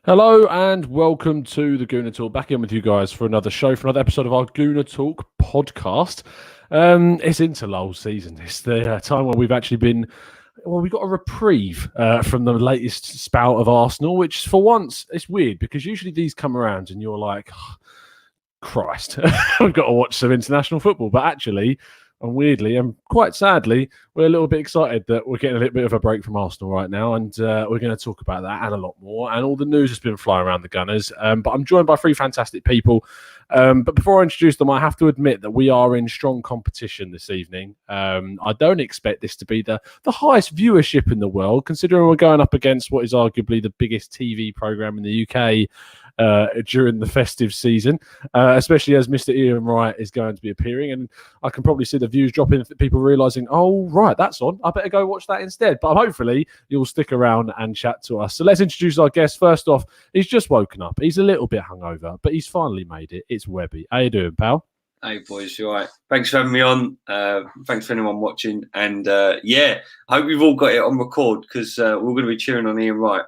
Hello and welcome to the Gooner Talk. Back in with you guys for another show, for another episode of our Gooner Talk podcast. It's into lull season. It's the time where we've actually been, we got a reprieve from the latest spout of Arsenal, which for once, it's weird because usually these come around and you're like, oh, Christ, we've got to watch some international football. But actually, and weirdly and quite sadly, we're a little bit excited that we're getting a little bit of a break from Arsenal right now, and we're going to talk about that and a lot more. And all the news has been flying around the Gunners. But I'm joined by three fantastic people. But before I introduce them, I have to admit that we are in strong competition this evening. I don't expect this to be the highest viewership in the world, considering we're going up against what is arguably the biggest TV programme in the UK during the festive season, especially as Mr. Ian Wright is going to be appearing. And I can probably see the views dropping, people realising, oh, right, that's on. I better go watch that instead. But hopefully you'll stick around and chat to us. So let's introduce our guest. First off, he's just woken up. He's a little bit hungover, but he's finally made it. It's Webby. How you doing, pal? Hey, boys, you all right? Thanks for having me on. Thanks for anyone watching. And, I hope you've all got it on record because we're going to be cheering on Ian Wright.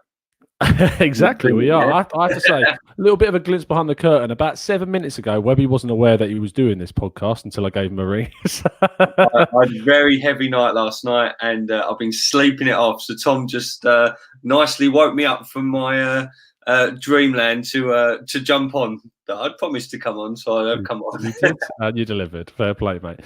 Exactly, we are. I have to say, a little bit of a glimpse behind the curtain. About 7 minutes ago, Webby wasn't aware that he was doing this podcast until I gave him a ring. I had a very heavy night last night, and I've been sleeping it off. So Tom just nicely woke me up from my dreamland to jump on. I'd promised to come on, so I've come on. You did. You delivered. Fair play, mate.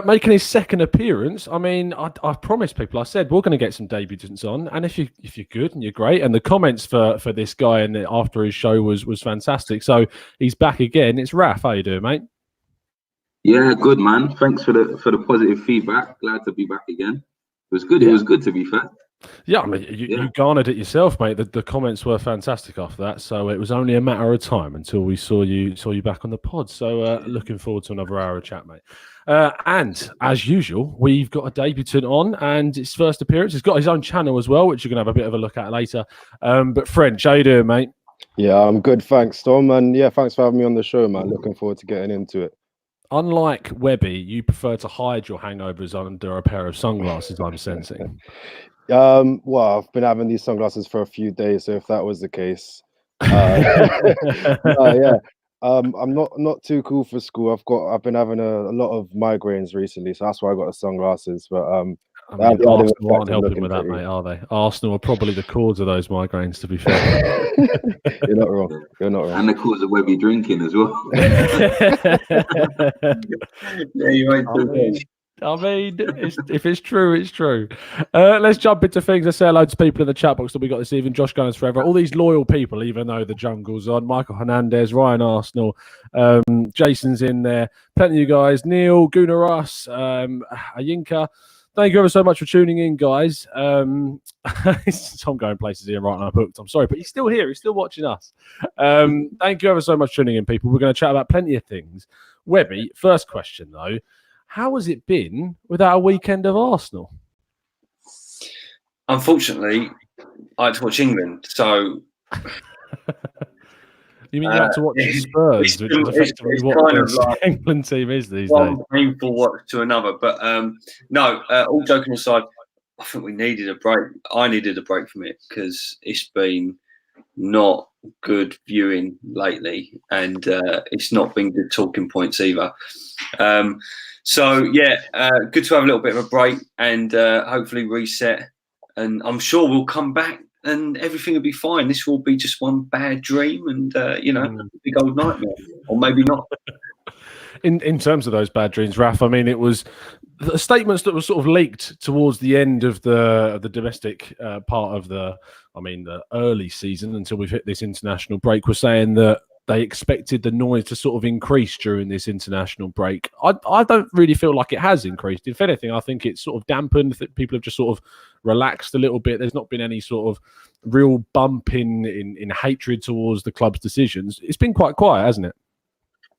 Making his second appearance. I mean, I promised people. I said we're going to get some debutants on, and if you're good and you're great, and the comments for this guy and after his show was fantastic. So he's back again. It's Raph. How you doing, mate? Yeah, good, man. Thanks for the positive feedback. Glad to be back again. It was good. Yeah. It was good, to be fair. Yeah, I mean, you garnered it yourself, mate. The comments were fantastic after that, so it was only a matter of time until we saw you back on the pod. So looking forward to another hour of chat, mate. And as usual, we've got a debutant on, and its first appearance. He's got his own channel as well, which you're gonna have a bit of a look at later. But French, how you doing, mate? Yeah, I'm good, thanks, Tom, and yeah, thanks for having me on the show, man. Looking forward to getting into it. Unlike Webby, you prefer to hide your hangovers under a pair of sunglasses, I'm sensing. Well, I've been having these sunglasses for a few days, so if that was the case, I'm not too cool for school. I've been having a lot of migraines recently, so that's why I got the sunglasses. But I mean, Arsenal aren't helping with that, mate, are they? Arsenal are probably the cause of those migraines, to be fair. You're not wrong. You're not wrong. And the cause of Webby drinking as well. Yeah, you ain't. I mean, if it's true, it's true. Let's jump into things. Let's say hello to people in the chat box that we got this evening. Josh Gunners Forever. All these loyal people, even though the jungle's on. Michael Hernandez, Ryan Arsenal, Jason's in there. Plenty of you guys. Neil, Gooner Russ, Ayinka. Thank you ever so much for tuning in, guys. Tom going places here right now booked. I'm sorry, but he's still here. He's still watching us. Thank you ever so much for tuning in, people. We're going to chat about plenty of things. Webby, first question, though. How has it been without a weekend of Arsenal? Unfortunately, I had to watch England, so... You mean you had to watch Spurs, which is effectively what the England team is these days? One painful watch to another, but no, all joking aside, I think we needed a break. I needed a break from it because it's been not good viewing lately, and it's not been good talking points either. So, good to have a little bit of a break and hopefully reset. And I'm sure we'll come back and everything will be fine. This will be just one bad dream and, big old nightmare. Or maybe not. In terms of those bad dreams, Raph, I mean, it was the statements that were sort of leaked towards the end of the domestic part of the early season until we've hit this international break, were saying that they expected the noise to sort of increase during this international break. I don't really feel like it has increased. If anything, I think it's sort of dampened. People have just sort of relaxed a little bit. There's not been any sort of real bump in hatred towards the club's decisions. It's been quite quiet, hasn't it?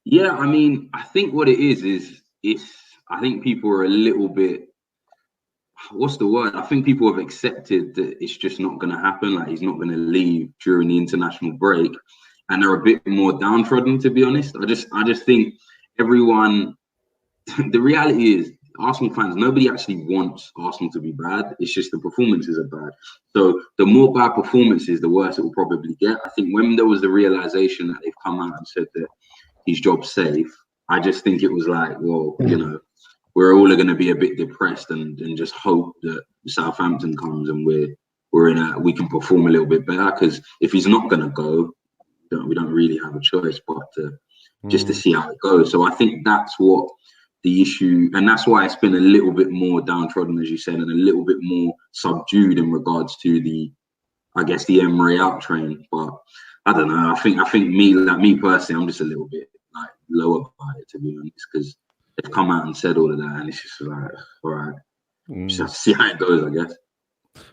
Yeah, I mean, I think what it is I think people are a little bit, what's the word? I think people have accepted that it's just not going to happen. Like, he's not going to leave during the international break. And they're a bit more downtrodden, to be honest. I just think everyone, the reality is Arsenal fans, nobody actually wants Arsenal to be bad. It's just the performances are bad. So the more bad performances, the worse it will probably get. I think when there was the realization that they've come out and said that his job's safe, I just think it was like, well, you know, we're all going to be a bit depressed and just hope that Southampton comes and we can perform a little bit better. Because if he's not going to go, we don't really have a choice but just to see how it goes. So I think that's what the issue, and that's why it's been a little bit more downtrodden, as you said, and a little bit more subdued in regards to the Emery out train. But I don't know. I think me personally, I'm just a little bit like lower by it, to be honest, because they've come out and said all of that, and it's just like, all right, just have to see how it goes, I guess.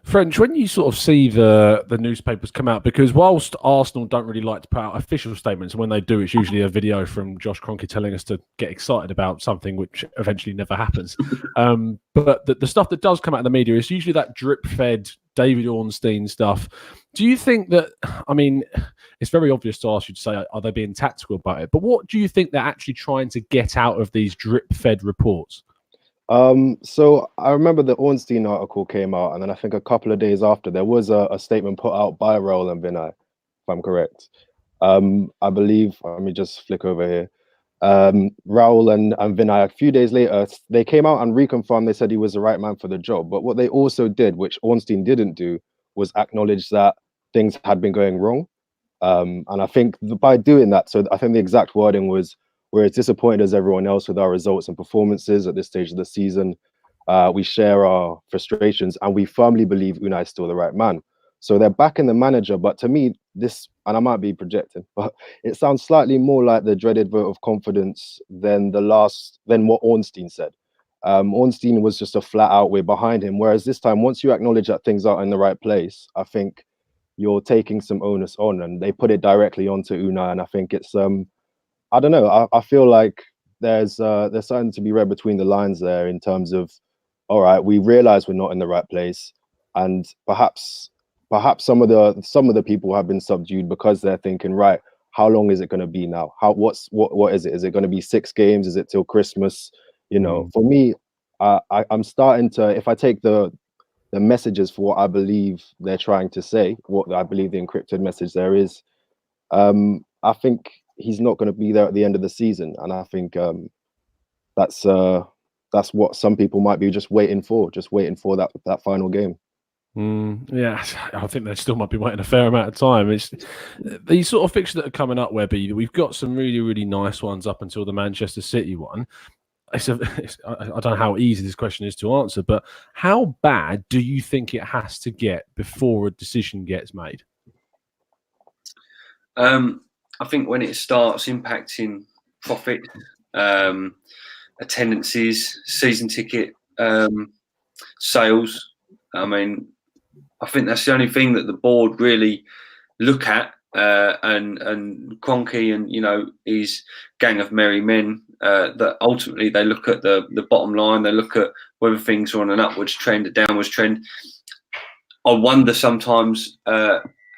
French, when you sort of see the newspapers come out, because whilst Arsenal don't really like to put out official statements, and when they do, it's usually a video from Josh Kroenke telling us to get excited about something which eventually never happens. But the stuff that does come out in the media is usually that drip-fed David Ornstein stuff. Do you think that, I mean, it's very obvious to ask you to say, are they being tactical about it? But what do you think they're actually trying to get out of these drip-fed reports? So I remember the Ornstein article came out, and then I think a couple of days after there was a statement put out by Raul and Unai, if I'm correct. I believe, let me just flick over here. Raul and Unai, a few days later, they came out and reconfirmed. They said he was the right man for the job. But what they also did, which Ornstein didn't do, was acknowledge that things had been going wrong. And I think by doing that, so I think the exact wording was, we're as disappointed as everyone else with our results and performances at this stage of the season. We share our frustrations, and we firmly believe Unai is still the right man. So they're backing the manager, but to me, this, and I might be projecting, but it sounds slightly more like the dreaded vote of confidence than what Ornstein said. Ornstein was just a flat out, we're behind him. Whereas this time, once you acknowledge that things are in the right place, I think you're taking some onus on, and they put it directly onto Unai. And I think it's, I don't know. I feel like there's something to be read between the lines there in terms of, all right, we realize we're not in the right place, and perhaps some of the people have been subdued because they're thinking, right, how long is it going to be now? What is it? Is it going to be 6 games? Is it till Christmas? You know, for me, I'm starting to, if I take the messages for what I believe they're trying to say, what I believe the encrypted message there is, I think he's not going to be there at the end of the season, and I think that's what some people might be just waiting for that final game. Yeah, I think they still might be waiting a fair amount of time. It's these sort of fixtures that are coming up, Webby. We've got some really, really nice ones up until the Manchester City one. I don't know how easy this question is to answer, but how bad do you think it has to get before a decision gets made? I think when it starts impacting profit, attendances, season ticket sales, I mean, I think that's the only thing that the board really look at, and Kroenke and his gang of merry men, that ultimately they look at the bottom line. They look at whether things are on an upwards trend, a downwards trend. I wonder sometimes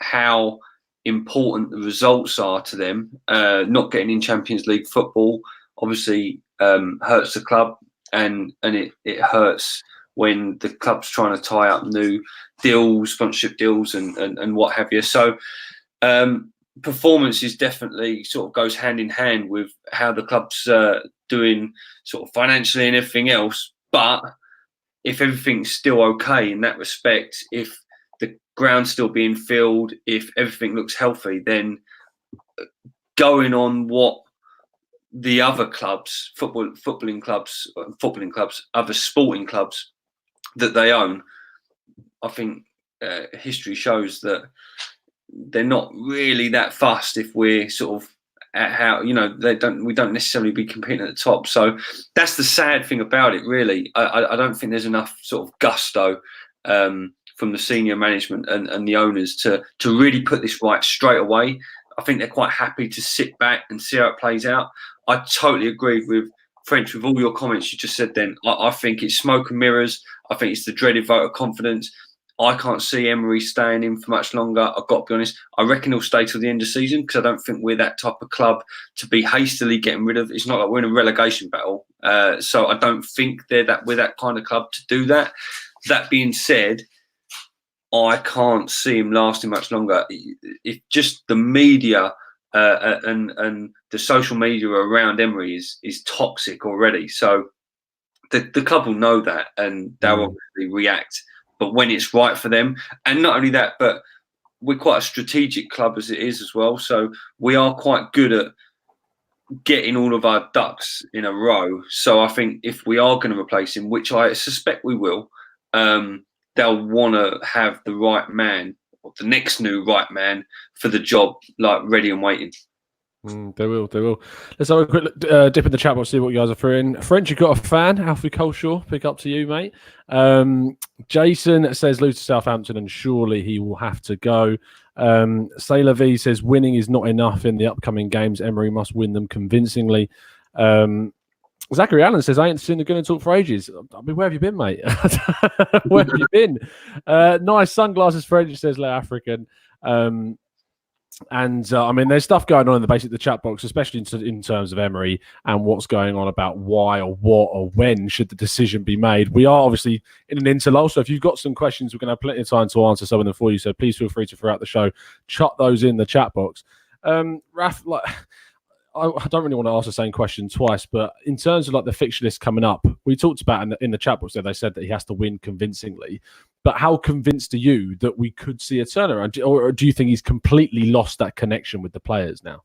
how important the results are to them. Not getting in Champions League football obviously hurts the club, and it hurts when the club's trying to tie up new deals, sponsorship deals, and what have you. So performance is definitely sort of goes hand in hand with how the club's doing sort of financially and everything else. But if everything's still okay in that respect, if the ground's still being filled, if everything looks healthy, then going on what the other clubs, footballing clubs, other sporting clubs that they own, I think history shows that they're not really that fussed if we're sort of at how we don't necessarily be competing at the top. So that's the sad thing about it, really. I don't think there's enough sort of gusto from the senior management and the owners to really put this right straight away. I think they're quite happy to sit back and see how it plays out. I totally agree with French, with all your comments you just said then. I think it's smoke and mirrors. I think it's the dreaded vote of confidence. I can't see Emery staying in for much longer. I've got to be honest. I reckon he'll stay till the end of the season because I don't think we're that type of club to be hastily getting rid of. It's not like we're in a relegation battle. So I don't think we're that kind of club to do that. That being said, I can't see him lasting much longer. If just the media and the social media around Emery is toxic already. So the club will know that and they'll obviously react. But when it's right for them, and not only that, but we're quite a strategic club as it is as well. So we are quite good at getting all of our ducks in a row. So I think if we are going to replace him, which I suspect we will, they'll want to have the right man or the next new right man for the job, like ready and waiting. They will. Let's have a quick dip in the chat box, see what you guys are throwing. French, you got a fan? Alfie Coleshaw, pick up to you, mate. Jason says lose to Southampton and surely he will have to go. Sailor V says winning is not enough in the upcoming games. Emery must win them convincingly. Zachary Allen says, I ain't seen the Gooner talk for ages. I mean, where have you been, mate? Where have you been? Nice sunglasses for ages, says Le African. I mean, there's stuff going on in the chat box, especially in terms of Emery and what's going on about why or what or when should the decision be made. We are obviously in an interlull, so if you've got some questions, we're going to have plenty of time to answer some of them for you. So please feel free to, throughout the show, chuck those in the chat box. Raph, I don't really want to ask the same question twice, but in terms of the fixture list coming up, we talked about in the chat box that they said that he has to win convincingly. But how convinced are you that we could see a turnaround, or do you think he's completely lost that connection with the players now?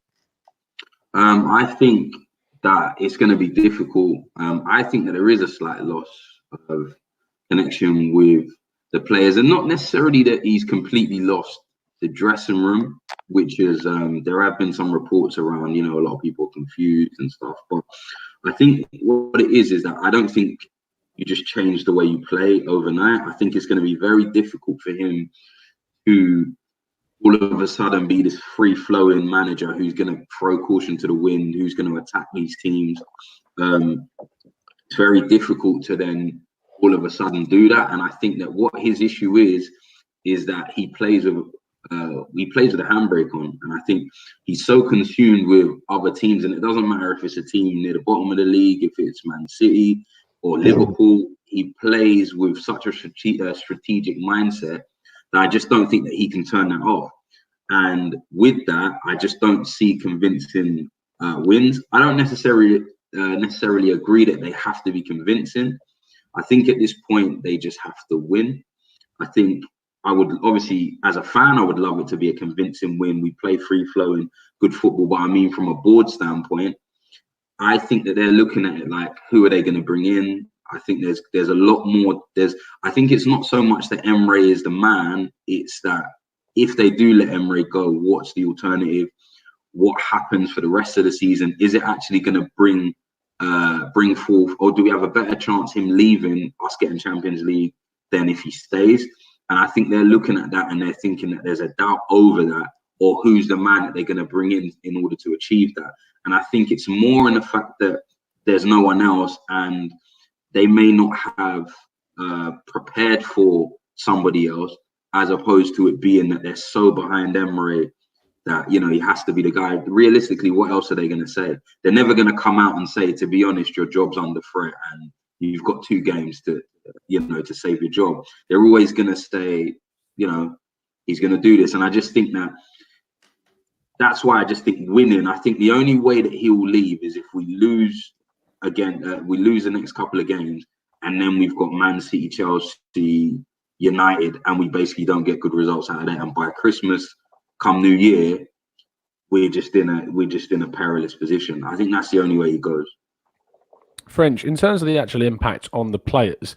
I think that it's going to be difficult. I think that there is a slight loss of connection with the players, and not necessarily that he's completely lost the dressing room, which is there have been some reports around, a lot of people are confused and stuff. But I think what it is that I don't think you just change the way you play overnight. I think it's going to be very difficult for him to all of a sudden be this free-flowing manager who's going to throw caution to the wind, who's going to attack these teams. It's very difficult to then all of a sudden do that. And I think that what his issue is that he plays with a handbrake on. And I think he's so consumed with other teams, and it doesn't matter if it's a team near the bottom of the league, if it's Man City or Liverpool, he plays with such a strategic mindset that I just don't think that he can turn that off. And with that, I just don't see convincing wins. I don't necessarily agree that they have to be convincing. I think at this point, they just have to win. I think I would, obviously, as a fan, I would love it to be a convincing win. We play free-flowing, good football. But I mean, from a board standpoint, I think that they're looking at it like, who are they going to bring in? I think there's a lot more. I think it's not so much that Emery is the man. It's that if they do let Emery go, what's the alternative? What happens for the rest of the season? Is it actually going to bring forth, or do we have a better chance him leaving, us getting Champions League, than if he stays? And I think they're looking at that and they're thinking that there's a doubt over that, or who's the man that they're going to bring in order to achieve that. And I think it's more in the fact that there's no one else and they may not have prepared for somebody else, as opposed to it being that they're so behind Emery that, he has to be the guy. Realistically, what else are they going to say? They're never going to come out and say, to be honest, your job's under threat and you've got 2 games to save your job. They're always going to say, he's going to do this. And I just think that's why I just think winning, I think the only way that he will leave is if we lose again, we lose the next couple of games, and then we've got Man City, Chelsea, United, and we basically don't get good results out of that. And by Christmas, come New Year, we're just in a perilous position. I think that's the only way he goes. French, in terms of the actual impact on the players,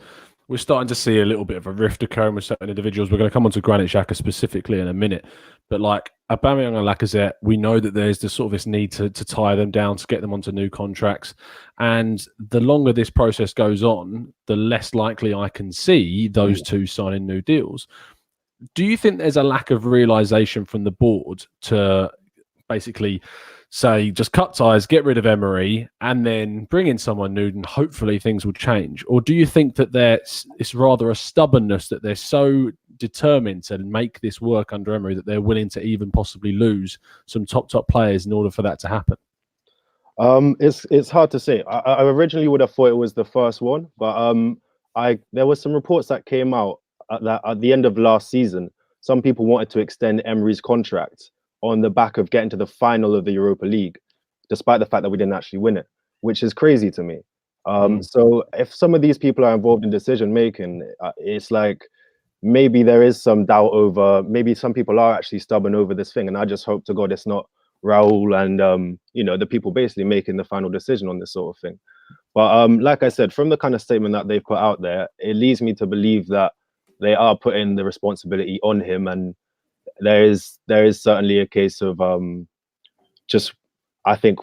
we're starting to see a little bit of a rift occurring with certain individuals. We're going to come on to Granit Xhaka specifically in a minute. But like Aubameyang and Lacazette, we know that there's this need to tie them down, to get them onto new contracts. And the longer this process goes on, the less likely I can see those two signing new deals. Do you think there's a lack of realisation from the board to basically say, just cut ties, get rid of Emery, and then bring in someone new, and hopefully things will change? Or do you think that it's rather a stubbornness that they're so determined to make this work under Emery that they're willing to even possibly lose some top players in order for that to happen? It's hard to say. I originally would have thought it was the first one, but there were some reports that came out at the end of last season. Some people wanted to extend Emery's contract on the back of getting to the final of the Europa League, despite the fact that we didn't actually win it, which is crazy to me. So if some of these people are involved in decision making, it's like maybe there is some doubt over, maybe some people are actually stubborn over this thing, and I just hope to God it's not Raul and the people basically making the final decision on this sort of thing. But like I said, from the kind of statement that they've put out there, it leads me to believe that they are putting the responsibility on him, and there is certainly a case of just, I think,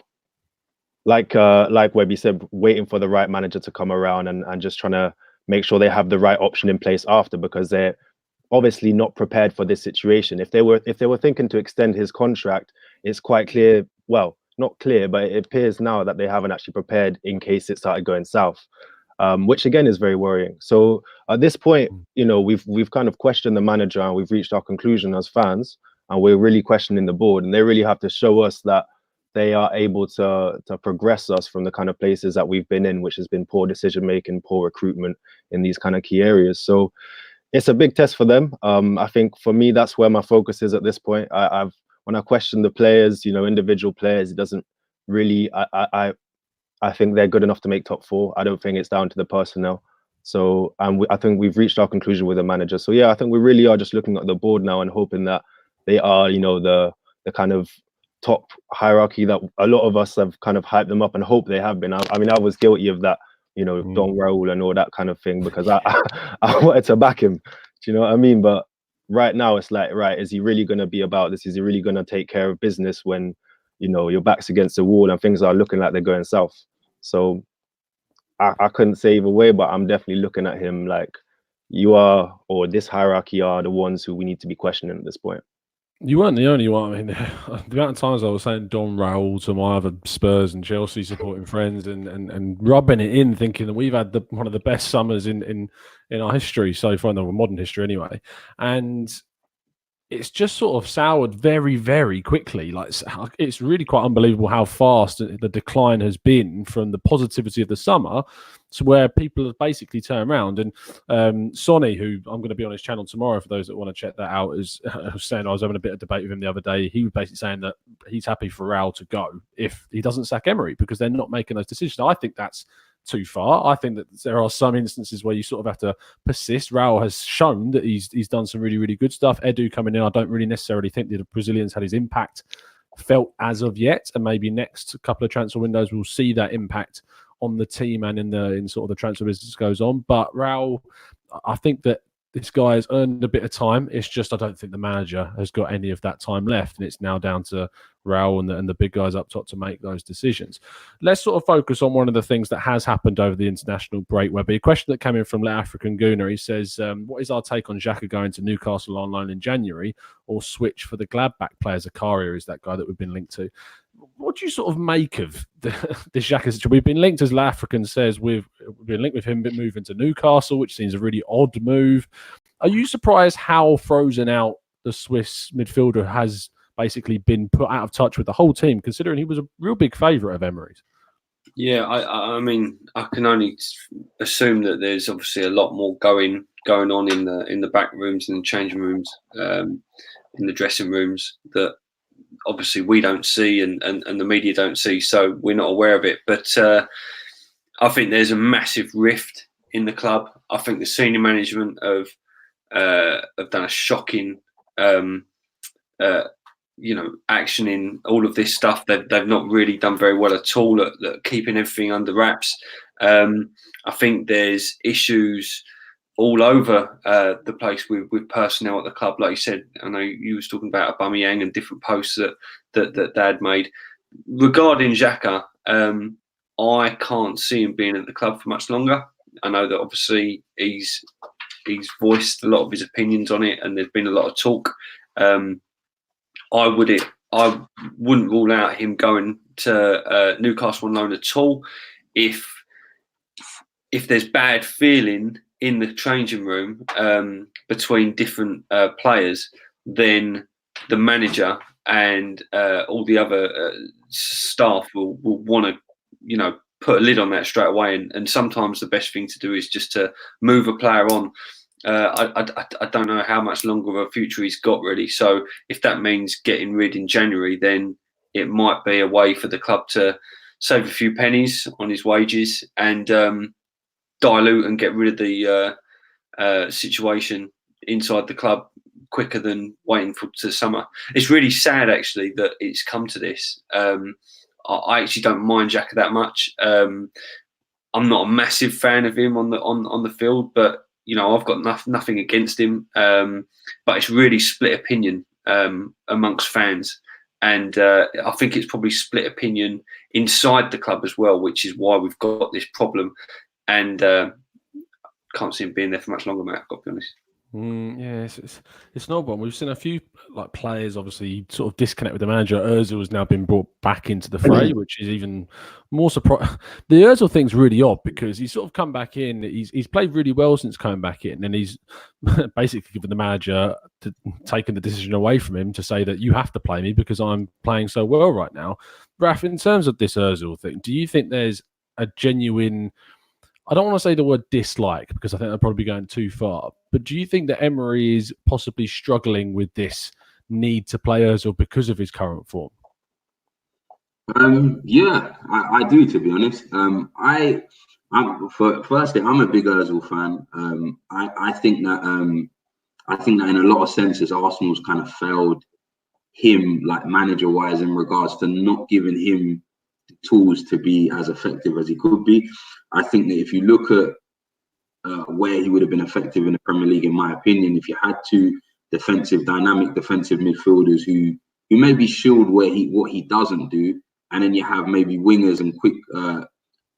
like Webby said, waiting for the right manager to come around and just trying to make sure they have the right option in place after, because they're obviously not prepared for this situation. If they were thinking to extend his contract, it's quite clear, well, not clear, but it appears now that they haven't actually prepared in case it started going south, which again is very worrying. So at this point, we've kind of questioned the manager, and we've reached our conclusion as fans, and we're really questioning the board, and they really have to show us that they are able to progress us from the kind of places that we've been in, which has been poor decision making, poor recruitment in these kind of key areas. So it's a big test for them. I think for me, that's where my focus is at this point. When I question the players, individual players, it doesn't really. I think they're good enough to make top four. I don't think it's down to the personnel. So I think we've reached our conclusion with the manager. So yeah, I think we really are just looking at the board now and hoping that they are, the kind of top hierarchy that a lot of us have kind of hyped them up and hope they have been. I mean, I was guilty of that. Don Raul and all that kind of thing, because I wanted to back him. Do you know what I mean? But right now it's like, right, is he really going to be about this? Is he really going to take care of business when, your back's against the wall and things are looking like they're going south? So I couldn't say either way, but I'm definitely looking at him like you are, or this hierarchy are the ones who we need to be questioning at this point. You weren't the only one. I mean, the amount of times I was saying Don Raul to my other Spurs and Chelsea supporting friends and rubbing it in, thinking that we've had one of the best summers in our history so far, in the modern history anyway. And it's just sort of soured very, very quickly. Like, it's really quite unbelievable how fast the decline has been from the positivity of the summer to where people have basically turned around. And Sonny, who I'm going to be on his channel tomorrow for those that want to check that out, is saying, I was having a bit of debate with him the other day. He was basically saying that he's happy for Raul to go if he doesn't sack Emery, because they're not making those decisions. I think that's too far. I think that there are some instances where you sort of have to persist. Raul has shown that he's done some really, really good stuff. Edu coming in, I don't really necessarily think that the Brazilians had his impact felt as of yet, and maybe next couple of transfer windows we'll see that impact on the team and in sort of the transfer business goes on. But Raul, I think that this guy has earned a bit of time. It's just I don't think the manager has got any of that time left, and it's now down to Raul and the big guys up top to make those decisions. Let's sort of focus on one of the things that has happened over the international break, Webby. A question that came in from Raph and Gooner. He says, what is our take on Xhaka going to Newcastle on loan in January, or switch for the Gladbach player? Zakaria is that guy that we've been linked to. What do you sort of make of the Xhaka situation? We've been linked, as African says, we've been linked with him moving to Newcastle, which seems a really odd move. Are you surprised how frozen out the Swiss midfielder has basically been put out of touch with the whole team, considering he was a real big favourite of Emery's? Yeah, I mean, I can only assume that there's obviously a lot more going on in the back rooms, in the changing rooms, in the dressing rooms that obviously we don't see and the media don't see, so we're not aware of it. But I think there's a massive rift in the club. I think the senior management have done a shocking action in all of this stuff. They've not really done very well at all at keeping everything under wraps. I think there's issues all over the place with personnel at the club. Like you said, I know you was talking about Aubameyang and different posts that Dad made. Regarding Xhaka, I can't see him being at the club for much longer. I know that obviously he's voiced a lot of his opinions on it, and there's been a lot of talk. I wouldn't rule out him going to Newcastle on loan at all. If there's bad feeling in the changing room between different players, then the manager and all the other staff will want to, you know, put a lid on that straight away. And sometimes the best thing to do is just to move a player on. I don't know how much longer of a future he's got, really. So if that means getting rid in January, then it might be a way for the club to save a few pennies on his wages and dilute and get rid of the situation inside the club quicker than waiting for the summer. It's really sad, actually, that it's come to this. I actually don't mind Xhaka that much. I'm not a massive fan of him on the field, but you know, I've got nothing against him. But it's really split opinion amongst fans, and I think it's probably split opinion inside the club as well, which is why we've got this problem. And can't see him being there for much longer, mate. I've got to be honest. Yeah, it's not one. We've seen a few like players obviously sort of disconnect with the manager. Ozil has now been brought back into the fray, which is even more surprising. The Ozil thing's really odd because he's sort of come back in. He's played really well since coming back in, and he's basically given the manager taken the decision away from him to say that you have to play me because I'm playing so well right now. Raph, in terms of this Ozil thing, do you think there's a genuine, I don't want to say the word dislike because I think they're probably going too far, but do you think that Emery is possibly struggling with this need to play Ozil because of his current form? Yeah, I do, to be honest. Firstly, I'm a big Ozil fan. I think that in a lot of senses, Arsenal's kind of failed him, like manager-wise, in regards to not giving him the tools to be as effective as he could be. I think that if you look at where he would have been effective in the Premier League, in my opinion, if you had two dynamic defensive midfielders who maybe shield what he doesn't do, and then you have maybe wingers and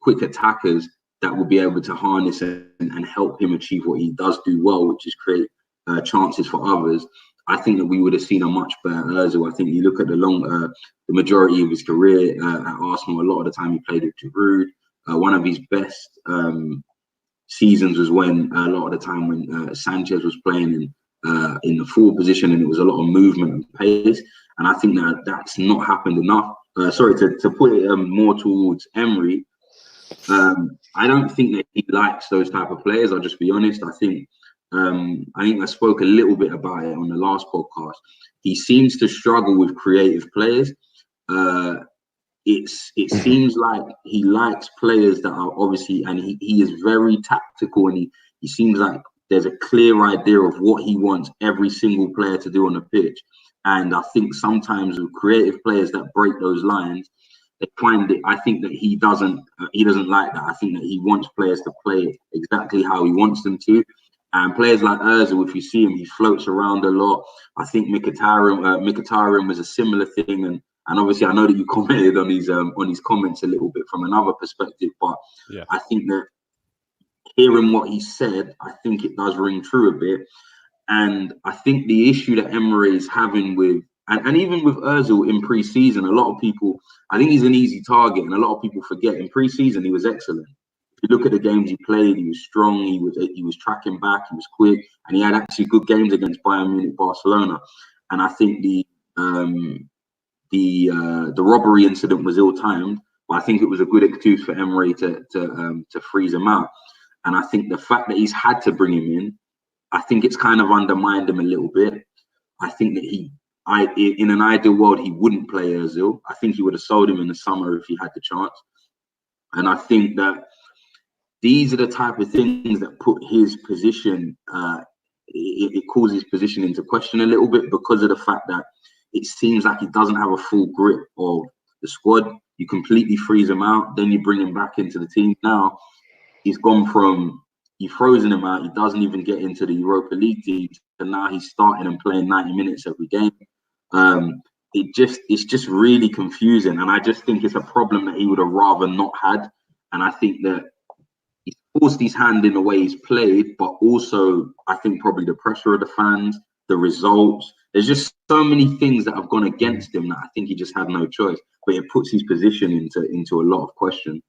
quick attackers that will be able to harness and help him achieve what he does do well, which is create chances for others. I think that we would have seen a much better Ozil. I think you look at the majority of his career at Arsenal, a lot of the time he played with Giroud. One of his best seasons was when a lot of the time when Sanchez was playing in the forward position, and it was a lot of movement and pace. And I think that that's not happened enough. To put it more towards Emery, I don't think that he likes those type of players. I'll just be honest. I think I spoke a little bit about it on the last podcast. He seems to struggle with creative players. It seems like he likes players that are obviously, and he is very tactical, and he seems like there's a clear idea of what he wants every single player to do on the pitch. And I think sometimes with creative players that break those lines, they find it. I think that he doesn't like that. I think that he wants players to play exactly how he wants them to. And players like Ozil, if you see him, he floats around a lot. I think Mkhitaryan was a similar thing, and obviously I know that you commented on his comments a little bit from another perspective, but yeah. I think that hearing what he said, I think it does ring true a bit. And I think the issue that Emery is having with, and even with Ozil in pre-season, a lot of people, I think he's an easy target, and a lot of people forget in pre-season he was excellent. If you look at the games he played, he was strong, he was tracking back, he was quick, and he had actually good games against Bayern Munich, Barcelona. And I think the robbery incident was ill-timed, but I think it was a good excuse for Emery to freeze him out. And I think the fact that he's had to bring him in, I think it's kind of undermined him a little bit. I think that in an ideal world, he wouldn't play Ozil. I think he would have sold him in the summer if he had the chance. And I think that these are the type of things that put his position, it calls his position into question a little bit, because of the fact that it seems like he doesn't have a full grip of the squad. You completely freeze him out, then you bring him back into the team. Now he's gone from, you've frozen him out, he doesn't even get into the Europa League team, and now he's starting and playing 90 minutes every game. It's just really confusing, and I just think it's a problem that he would have rather not had. And I think that he's forced his hand in the way he's played, but also I think probably the pressure of the fans, the results. There's just so many things that have gone against him that I think he just had no choice. But it puts his position into a lot of question.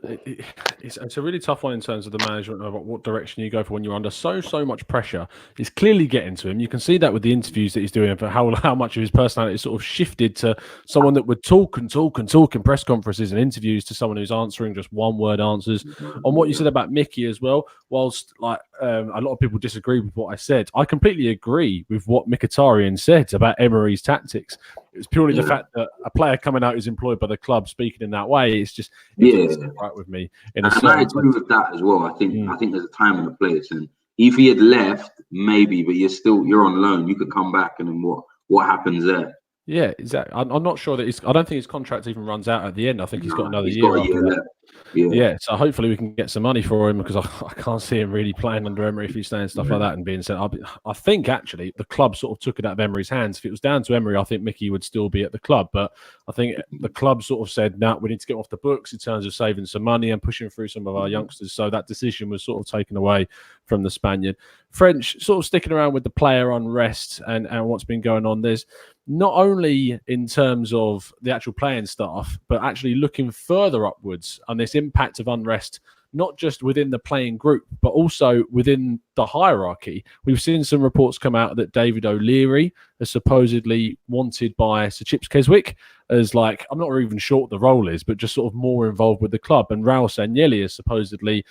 it's a really tough one in terms of the management of what direction you go for when you're under so much pressure. It's clearly getting to him. You can see that with the interviews that he's doing, for how much of his personality sort of shifted to someone that would talk and talk and talk in press conferences and interviews to someone who's answering just one word answers. On what you said about Mickey as well, whilst like a lot of people disagree with what I said, I completely agree with what Mkhitaryan said about Emery's tactics. It was purely the fact that a player coming out who's employed by the club speaking in that way, it doesn't sit right with me. And I agree with that as well. I think there's a time and a place. And if he had left, maybe, but you're on loan. You could come back, and then what happens there? Yeah, exactly. I'm not sure that I don't think his contract even runs out at the end. I think he's got another year after that. Yeah, so hopefully we can get some money for him, because I can't see him really playing under Emery if he's saying stuff like that and being sent. I think actually the club sort of took it out of Emery's hands. If it was down to Emery, I think Mickey would still be at the club. But I think the club sort of said, "No, we need to get off the books in terms of saving some money and pushing through some of our youngsters." So that decision was sort of taken away from the Spaniard. French sort of sticking around with the player unrest and what's been going on. There's not only in terms of the actual playing staff, but actually looking further upwards on this impact of unrest, not just within the playing group, but also within the hierarchy. We've seen some reports come out that David O'Leary is supposedly wanted by Sir Chips Keswick as, like, I'm not even sure what the role is, but just sort of more involved with the club. And Raul Sanllehi has supposedly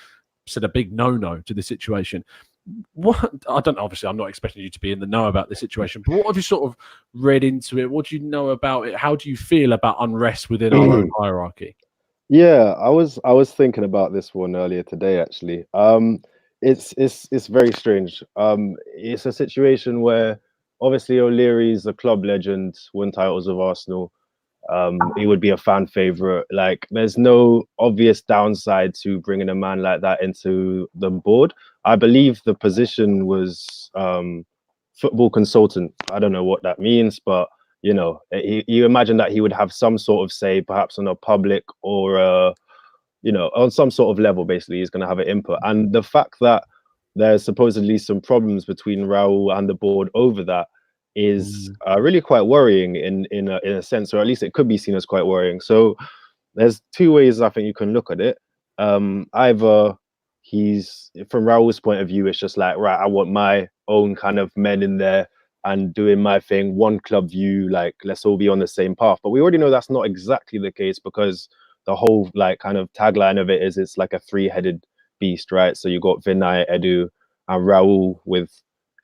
said a big no to the situation. What I don't know, obviously I'm not expecting you to be in the know about the situation, but what have you sort of read into it? What do you know about it? How do you feel about unrest within our own hierarchy? Yeah, I was thinking about this one earlier today, actually. It's very strange. It's a situation where obviously O'Leary's a club legend, won titles with Arsenal. He would be a fan favorite. Like, there's no obvious downside to bringing a man like that into the board. I believe the position was football consultant. I don't know what that means, but you imagine that he would have some sort of say, perhaps on a public or on some sort of level. Basically, he's going to have an input. And the fact that there's supposedly some problems between Raul and the board over that is really quite worrying in a sense, or at least it could be seen as quite worrying. So there's two ways I think you can look at it. Either he's, from Raul's point of view, it's just like, right, I want my own kind of men in there and doing my thing, one club view, like, let's all be on the same path. But we already know that's not exactly the case, because the whole like kind of tagline of it is it's like a three-headed beast, right? So you got Vinay, Edu, and Raul with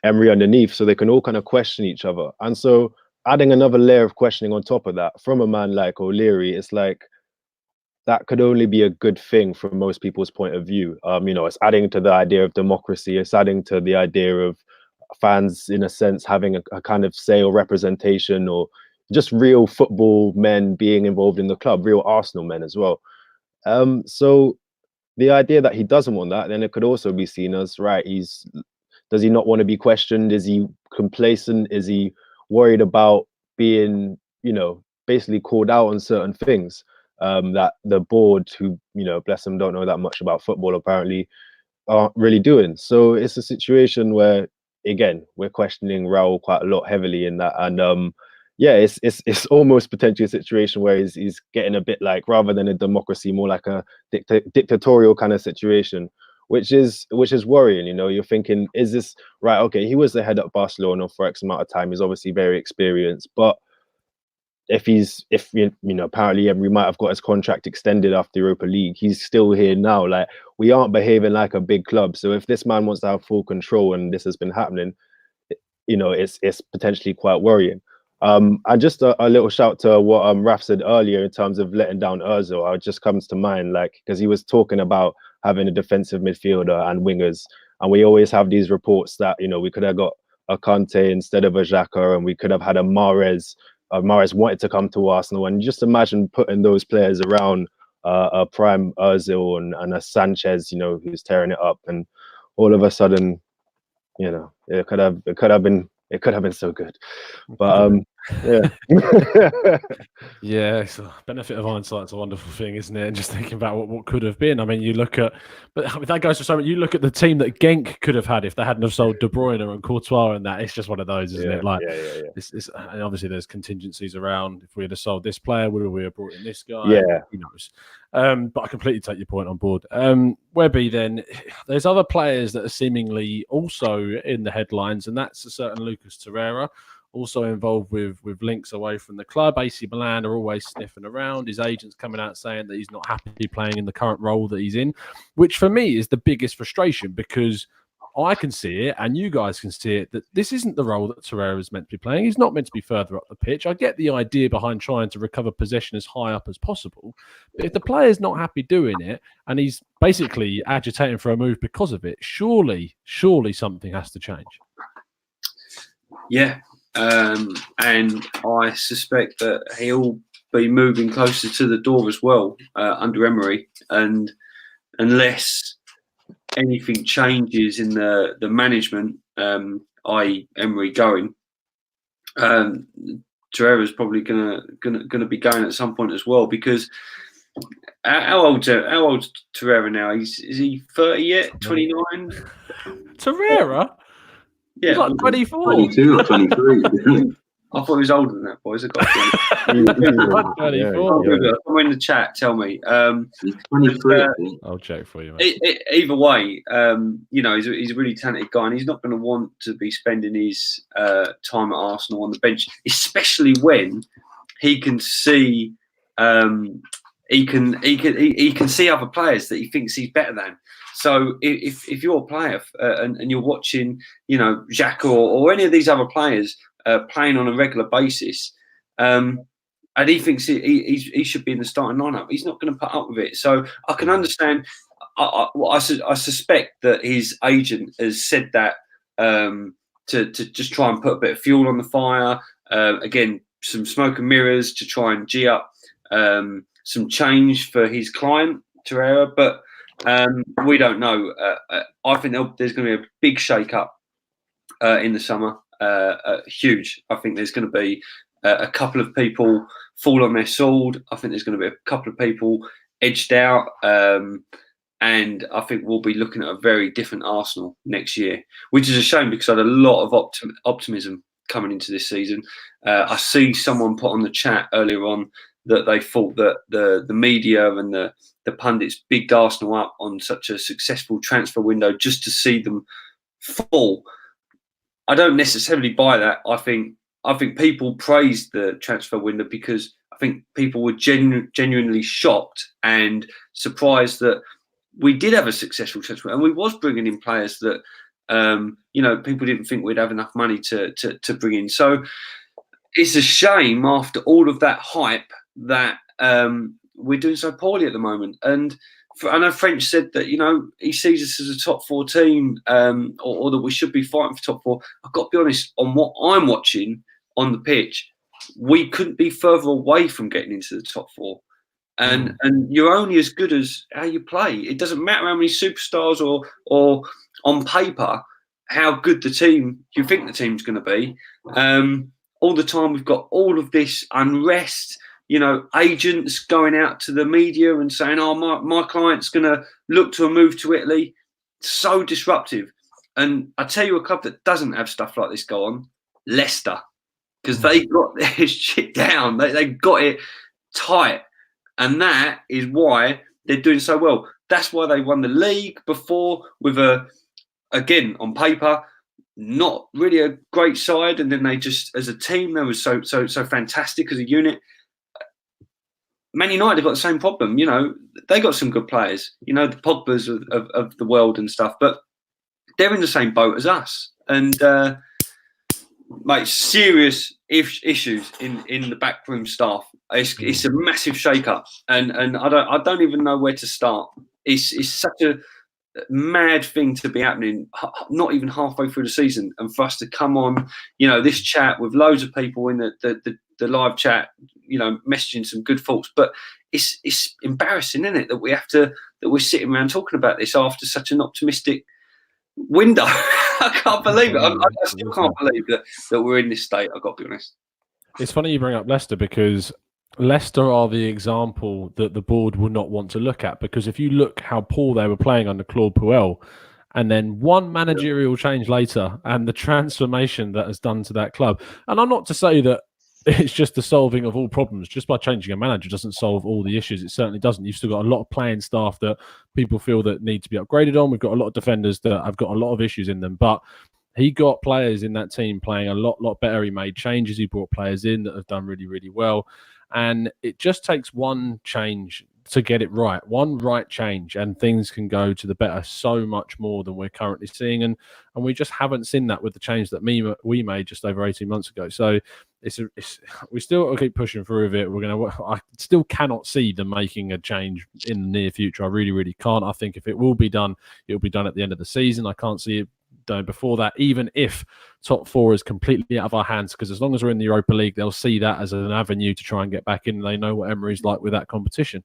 Emery underneath, so they can all kind of question each other. And so adding another layer of questioning on top of that from a man like O'Leary, it's like that could only be a good thing from most people's point of view. It's adding to the idea of democracy. It's adding to the idea of fans, in a sense, having a kind of say or representation, or just real football men being involved in the club, real Arsenal men as well. So the idea that he doesn't want that, then it could also be seen as, right, does he not want to be questioned? Is he complacent? Is he worried about being, basically called out on certain things that the board, who, bless them, don't know that much about football, apparently aren't really doing? So it's a situation where, again, we're questioning Raul quite a lot heavily in that. And it's almost potentially a situation where he's getting a bit like, rather than a democracy, more like a dictatorial kind of situation, which is worrying. You're thinking, is this right? Okay, he was the head at Barcelona for X amount of time. He's obviously very experienced, but if apparently Emery might have got his contract extended after Europa League, he's still here now. Like, we aren't behaving like a big club. So if this man wants to have full control, and this has been happening, it's potentially quite worrying. And just a little shout to what Raph said earlier in terms of letting down Ozil. It just comes to mind, like, because he was talking about having a defensive midfielder and wingers, and we always have these reports that we could have got a Kante instead of a Xhaka, and we could have had a Mahrez. Mahrez wanted to come to Arsenal, and just imagine putting those players around a prime Ozil and a Sanchez, who's tearing it up, and all of a sudden, it could have been so good. But Yeah. Yeah, it's a benefit of hindsight. It's a wonderful thing, isn't it? And just thinking about what could have been. I mean, you look at, but that goes for so much. You look at the team that Genk could have had if they hadn't have sold De Bruyne and Courtois and that. It's just one of those, isn't it? Like, It's, and obviously there's contingencies around. If we had have sold this player, would we have brought in this guy? Yeah. Who knows? But I completely take your point on board. Webby, then there's other players that are seemingly also in the headlines, and that's a certain Lucas Torreira. Also involved with links away from the club. AC Milan are always sniffing around. His agent's coming out saying that he's not happy playing in the current role that he's in, which for me is the biggest frustration, because I can see it and you guys can see it, that this isn't the role that Torreira is meant to be playing. He's not meant to be further up the pitch. I get the idea behind trying to recover possession as high up as possible, but if the player's not happy doing it and he's basically agitating for a move because of it, surely something has to change. Yeah. And I suspect that he'll be moving closer to the door as well under Emery. And unless anything changes in the management, i.e. Emery going, Torreira's probably gonna be going at some point as well. Because how old's Torreira now? Is he 30 yet? 29? Torreira? Yeah, he's like 24. 22 or 23. I thought he was older than that, boys. I got 24. Someone in the chat, tell me. He's 23. I'll check for you, mate. Either way, he's a really talented guy, and he's not going to want to be spending his time at Arsenal on the bench, especially when he can see he can see other players that he thinks he's better than. So if you're a player and you're watching, Xhaka or any of these other players playing on a regular basis, and he thinks he should be in the starting lineup, he's not going to put up with it. So I can understand. I suspect that his agent has said that to just try and put a bit of fuel on the fire. Again, some smoke and mirrors to try and gee up some change for his client Torreira, but. We don't know. I think there's going to be a big shake-up in the summer. Huge. I think there's going to be a couple of people fall on their sword. I think there's going to be a couple of people edged out. And I think we'll be looking at a very different Arsenal next year, which is a shame because I had a lot of optimism coming into this season. I see someone put on the chat earlier on that they thought that the media and the pundits bigged Arsenal up on such a successful transfer window just to see them fall. I don't necessarily buy that. I think people praised the transfer window because I think people were genuinely shocked and surprised that we did have a successful transfer and we was bringing in players that people didn't think we'd have enough money to bring in. So it's a shame after all of that hype that we're doing so poorly at the moment. And I know French said that, he sees us as a top four team or that we should be fighting for top four. I've got to be honest, on what I'm watching on the pitch, we couldn't be further away from getting into the top four. And you're only as good as how you play. It doesn't matter how many superstars or on paper how good the team you think the team's going to be. All the time we've got all of this unrest. Agents going out to the media and saying, "Oh, my client's going to look to a move to Italy." So disruptive. And I tell you, a club that doesn't have stuff like this go on, Leicester, because they got their shit down. They got it tight, and that is why they're doing so well. That's why they won the league before with again on paper, not really a great side, and then they just as a team they were so fantastic as a unit. Man United have got the same problem. They got some good players, the Pogbas of the world and stuff, but they're in the same boat as us. And, mate, serious issues in the backroom staff. It's a massive shake-up. And I don't even know where to start. It's such a mad thing to be happening, not even halfway through the season. And for us to come on, this chat with loads of people in the live chat, messaging some good thoughts, but it's embarrassing, isn't it, that we're sitting around talking about this after such an optimistic window. I can't believe it. I still can't believe that we're in this state. I've got to be honest. It's funny you bring up Leicester, because Leicester are the example that the board will not want to look at, because if you look how poor they were playing under Claude Puel, and then one managerial change later and the transformation that has done to that club. And I'm not to say that it's just the solving of all problems. Just by changing a manager doesn't solve all the issues. It certainly doesn't. You've still got a lot of playing staff that people feel that need to be upgraded on. We've got a lot of defenders that have got a lot of issues in them, but he got players in that team playing a lot better. He made changes. He brought players in that have done really, really well. And it just takes one change to get it right. One right change, and things can go to the better so much more than we're currently seeing. And we just haven't seen that with the change that we made just over 18 months ago. So we still keep pushing through with it. I still cannot see them making a change in the near future. I really, really can't. I think if it will be done, it'll be done at the end of the season. I can't see it done before that, even if top four is completely out of our hands, because as long as we're in the Europa League, they'll see that as an avenue to try and get back in. And they know what Emery's like with that competition.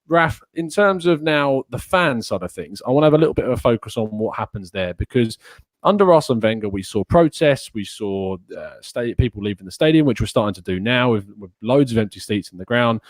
Raph, in terms of now the fan side of things, I want to have a little bit of a focus on what happens there, because under Arsene Wenger, we saw protests, we saw people leaving the stadium, which we're starting to do now with loads of empty seats in the ground.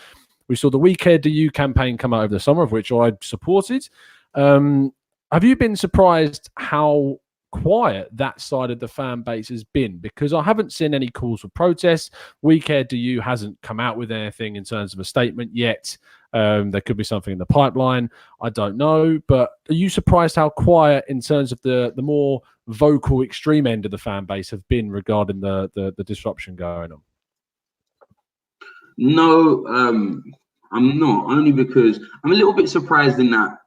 We saw the We Care Do You campaign come out over the summer, of which I supported. Have you been surprised how quiet that side of the fan base has been? Because I haven't seen any calls for protests. We Care Do You hasn't come out with anything in terms of a statement yet. There could be something in the pipeline. I don't know. But are you surprised how quiet in terms of the more vocal extreme end of the fan base have been regarding the disruption going on? No, I'm not. Only because I'm a little bit surprised in that,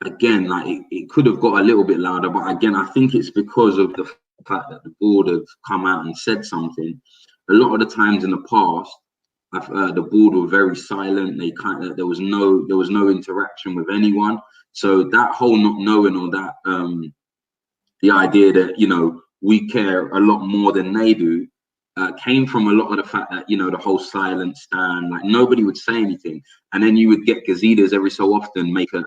again, like it could have got a little bit louder. But again, I think it's because of the fact that the board have come out and said something. A lot of the times in the past, the board were very silent. There was no interaction with anyone. So that whole not knowing, or that the idea that we care a lot more than they do, came from a lot of the fact that the whole silent stand, like nobody would say anything, and then you would get Gazidis every so often make a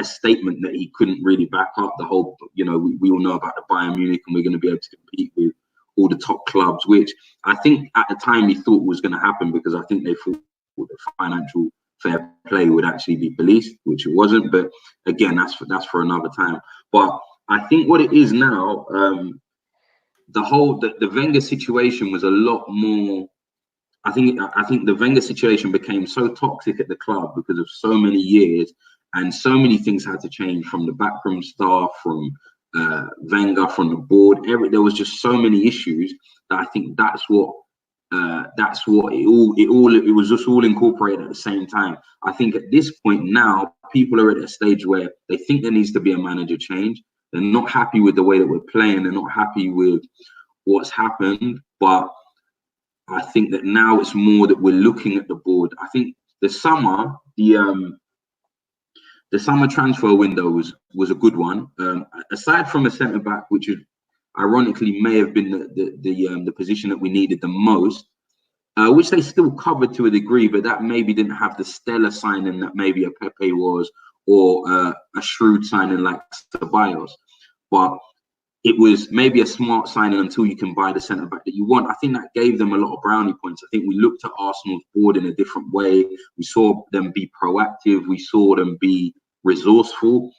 statement that he couldn't really back up. The whole we all know about the Bayern Munich, and we're going to be able to compete with all the top clubs, which I think at the time he thought was going to happen, because I think they thought the financial fair play would actually be policed, which it wasn't. But again, that's for another time. But I think what it is now, the Wenger situation was a lot more. I think the Wenger situation became so toxic at the club because of so many years, and so many things had to change, from the backroom staff, from Wenger, from the board. There was just so many issues that I think that's what it was just all incorporated at the same time. I think at this point now, people are at a stage where they think there needs to be a manager change. They're not happy with the way that we're playing. They're not happy with what's happened. But I think that now it's more that we're looking at the board. I think the summer transfer window was a good one. Aside from a centre back, which ironically may have been the position that we needed the most, which they still covered to a degree, but that maybe didn't have the stellar signing that maybe a Pepe was, or a shrewd signing like Ceballos. But it was maybe a smart signing until you can buy the centre back that you want. I think that gave them a lot of brownie points. I think we looked at Arsenal's board in a different way. We saw them be proactive. We saw them be resourceful,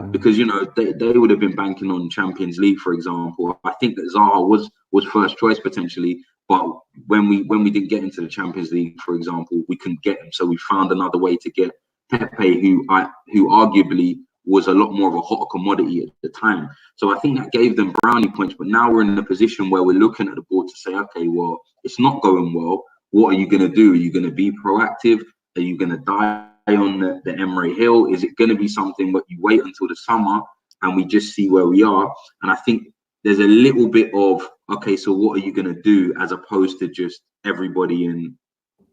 because they would have been banking on Champions League, for example. I think that Zaha was first choice potentially, but when we didn't get into the Champions League, for example, we couldn't get him. So we found another way to get Pepe, who arguably was a lot more of a hot commodity at the time. So I think that gave them brownie points. But now we're in a position where we're looking at the board to say, okay, well, it's not going well. What are you going to do? Are you going to be proactive? Are you going to die on the Emery Hill? Is it going to be something that you wait until the summer and we just see where we are? And I think there's a little bit of, okay, so what are you going to do, as opposed to just everybody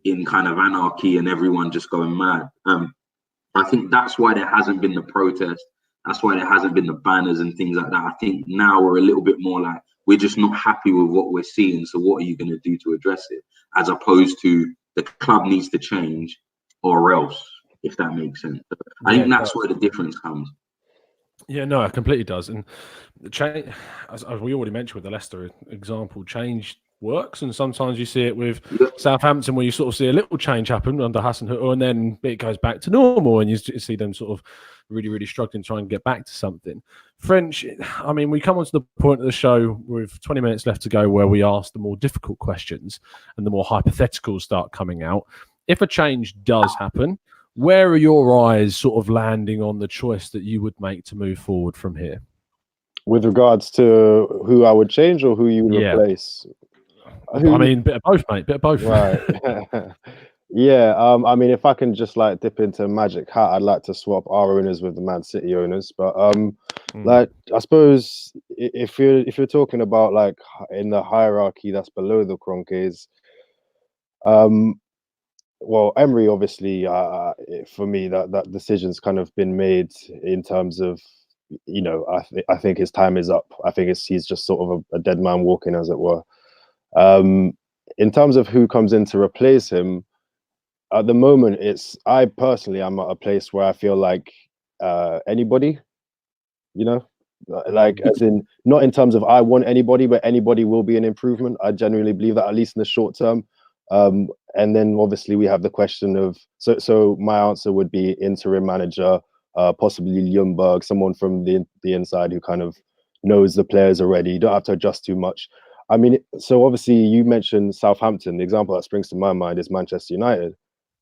in kind of anarchy and everyone just going mad. I think that's why there hasn't been the protest. That's why there hasn't been the banners and things like that. I think now we're a little bit more like, we're just not happy with what we're seeing. So what are you going to do to address it? As opposed to the club needs to change or else, if that makes sense. I think that's where the difference comes. Yeah, no, it completely does. And the change, as we already mentioned with the Leicester example, change works, and sometimes you see it with Southampton, where you sort of see a little change happen under Hasenhüttl, and then it goes back to normal, and you see them sort of really, really struggling to try and get back to something. French, I mean, we come on to the point of the show with 20 minutes left to go where we ask the more difficult questions and the more hypotheticals start coming out. If a change does happen, where are your eyes sort of landing on the choice that you would make to move forward from here? With regards to who I would change or who you would replace? I mean, bit of both, mate. Bit of both. Right. Yeah. I mean, if I can just like dip into a magic hat, I'd like to swap our owners with the Man City owners. But like, I suppose if you're talking about like in the hierarchy that's below the Kroenkes, well, Emery obviously, for me, that decision's kind of been made in terms of, you know, I think his time is up. I think he's just sort of a dead man walking, as it were. In terms of who comes in to replace him, at the moment, I personally am at a place where I feel like anybody, you know, like as in not in terms of I want anybody, but anybody will be an improvement. I genuinely believe that, at least in the short term. And then obviously we have the question of so my answer would be interim manager, possibly Ljungberg, someone from the inside who kind of knows the players already. You don't have to adjust too much. I mean, so obviously you mentioned Southampton. The example that springs to my mind is Manchester United.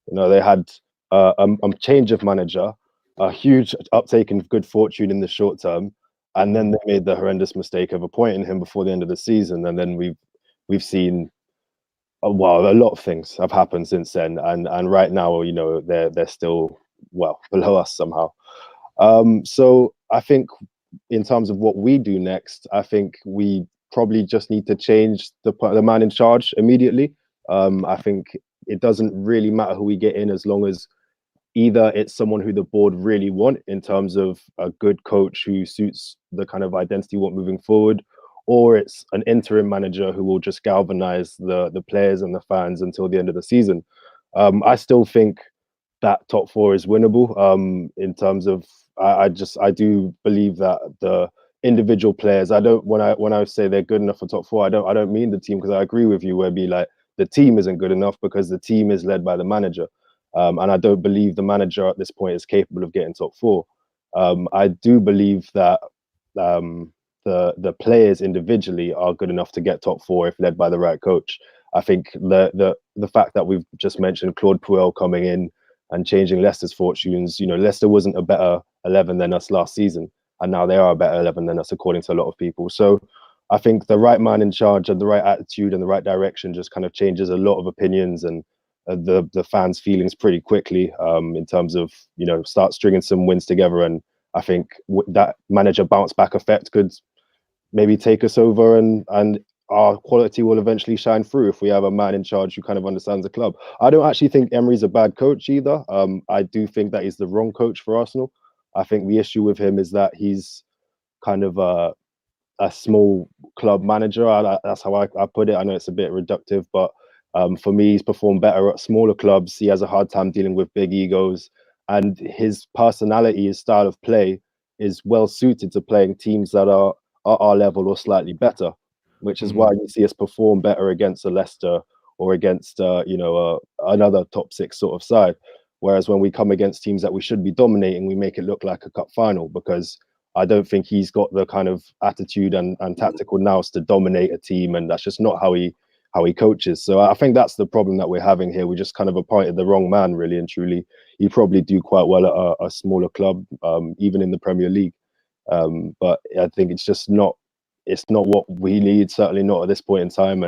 You know, they had a change of manager, a huge uptake in good fortune in the short term, and then they made the horrendous mistake of appointing him before the end of the season. And then we've seen, well, a lot of things have happened since then. And right now, you know, they're still, well, below us somehow. So I think in terms of what we do next, I think we probably just need to change the man in charge immediately. I think it doesn't really matter who we get in, as long as either it's someone who the board really want in terms of a good coach who suits the kind of identity we want moving forward, or it's an interim manager who will just galvanize the players and the fans until the end of the season. I still think that top four is winnable. In terms of, I do believe that the individual players, when I say they're good enough for top four, I don't mean the team, because I agree with you, Webby, like the team isn't good enough because the team is led by the manager. And I don't believe the manager at this point is capable of getting top four. I do believe that the players individually are good enough to get top four if led by the right coach. I think the fact that we've just mentioned Claude Puel coming in and changing Leicester's fortunes, you know, Leicester wasn't a better 11 than us last season, and now they are a better 11 than us, according to a lot of people. So I think the right man in charge and the right attitude and the right direction just kind of changes a lot of opinions and the fans' feelings pretty quickly, in terms of, you know, start stringing some wins together. And I think that manager bounce back effect could maybe take us over, and our quality will eventually shine through if we have a man in charge who kind of understands the club. I don't actually think Emery's a bad coach either. I do think that he's the wrong coach for Arsenal. I think the issue with him is that he's kind of a small club manager. That's how I put it. I know it's a bit reductive, but for me, he's performed better at smaller clubs. He has a hard time dealing with big egos, and his personality, his style of play is well suited to playing teams that are at our level or slightly better, which is why you see us perform better against a Leicester or against another top six sort of side. Whereas when we come against teams that we should be dominating, we make it look like a cup final, because I don't think he's got the kind of attitude and tactical nous to dominate a team, and that's just not how he coaches. So I think that's the problem that we're having here. We just kind of appointed the wrong man, really and truly. He'd probably do quite well at a smaller club, even in the Premier League. But I think it's just not what we need, certainly not at this point in time.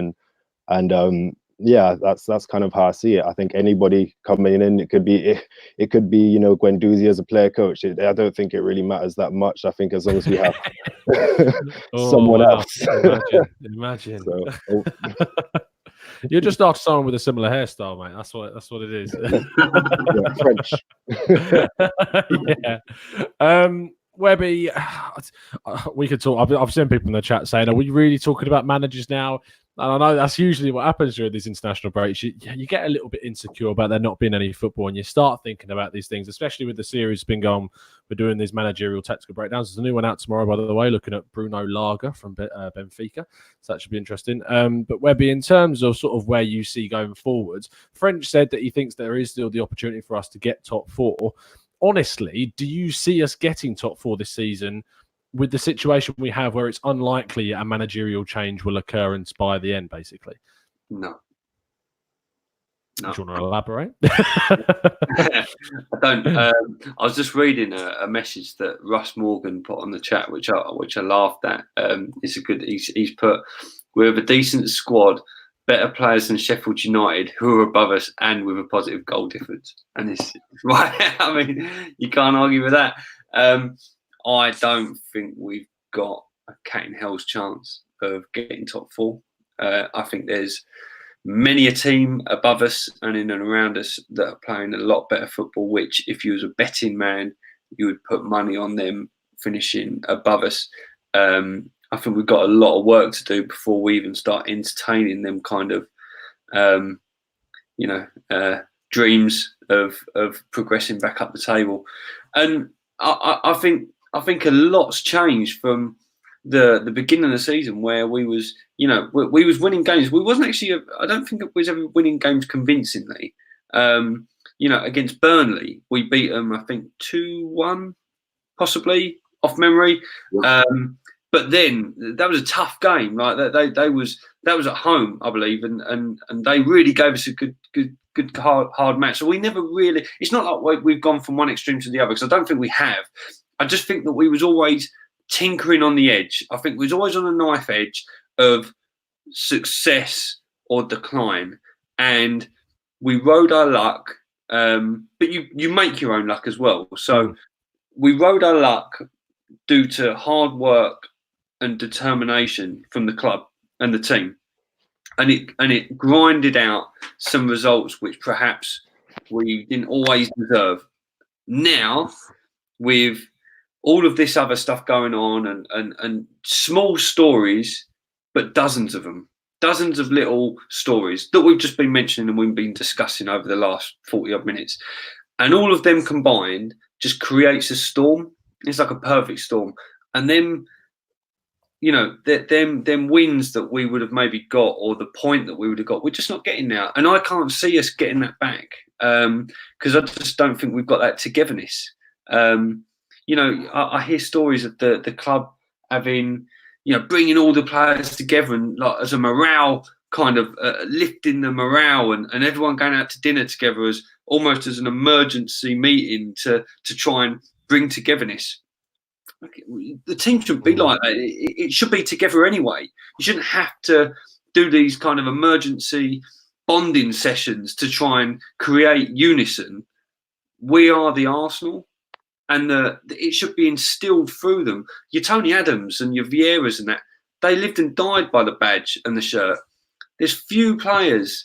And yeah, that's kind of how I see it. I think anybody coming in, it could be you know, Guendouzi as a player coach. I don't think it really matters that much. I think as long as we have someone else. Imagine. So, You're just after someone with a similar hairstyle, mate. That's what it is. Yeah, French. Yeah. Webby, we could talk. I've seen people in the chat saying, "Are we really talking about managers now? And I know that's usually what happens during these international breaks. You get a little bit insecure about there not being any football, and you start thinking about these things, especially with the series been going. We're doing these managerial tactical breakdowns. There's a new one out tomorrow, by the way, looking at Bruno Lager from Benfica. So that should be interesting. But Webby, in terms of sort of where you see going forwards, French said that he thinks there is still the opportunity for us to get top four. Honestly, do you see us getting top four this season with the situation we have where it's unlikely a managerial change will occur and by the end, basically? No. Do you want to elaborate? I don't. I was just reading a message that Russ Morgan put on the chat, which I laughed at. It's a good. He's put, we have a decent squad, better players than Sheffield United, who are above us, and with a positive goal difference. And it's right. I mean, you can't argue with that. I don't think we've got a cat in hell's chance of getting top four. I think there's many a team above us and in and around us that are playing a lot better football, which if you was a betting man, you would put money on them finishing above us. I think we've got a lot of work to do before we even start entertaining them kind of, dreams of progressing back up the table. And I think a lot's changed from the beginning of the season, where we was winning games. We wasn't actually. I don't think it was ever winning games convincingly. Against Burnley, we beat them, I think 2-1, possibly off memory. Yeah. But then that was a tough game. Like that was at home, I believe, and they really gave us a good hard match. So we never really. It's not like we've gone from one extreme to the other, because I don't think we have. I just think that we was always tinkering on the edge. I think we was always on a knife edge of success or decline, and we rode our luck. But you make your own luck as well. So we rode our luck due to hard work and determination from the club and the team, and it grinded out some results which perhaps we didn't always deserve. Now, with all of this other stuff going on and small stories, but dozens of them, dozens of little stories that we've just been mentioning and we've been discussing over the last 40 odd minutes. And all of them combined just creates a storm. It's like a perfect storm. And then, them wins that we would have maybe got, or the point that we would have got, we're just not getting now. And I can't see us getting that back, because I just don't think we've got that togetherness. I hear stories of the club having, bringing all the players together and like as a morale kind of lifting the morale, and everyone going out to dinner together as almost as an emergency meeting to try and bring togetherness. The team shouldn't be like that. It should be together anyway. You shouldn't have to do these kind of emergency bonding sessions to try and create unison. We are the Arsenal. And it should be instilled through them. Your Tony Adams and your Vieiras and that, they lived and died by the badge and the shirt. There's few players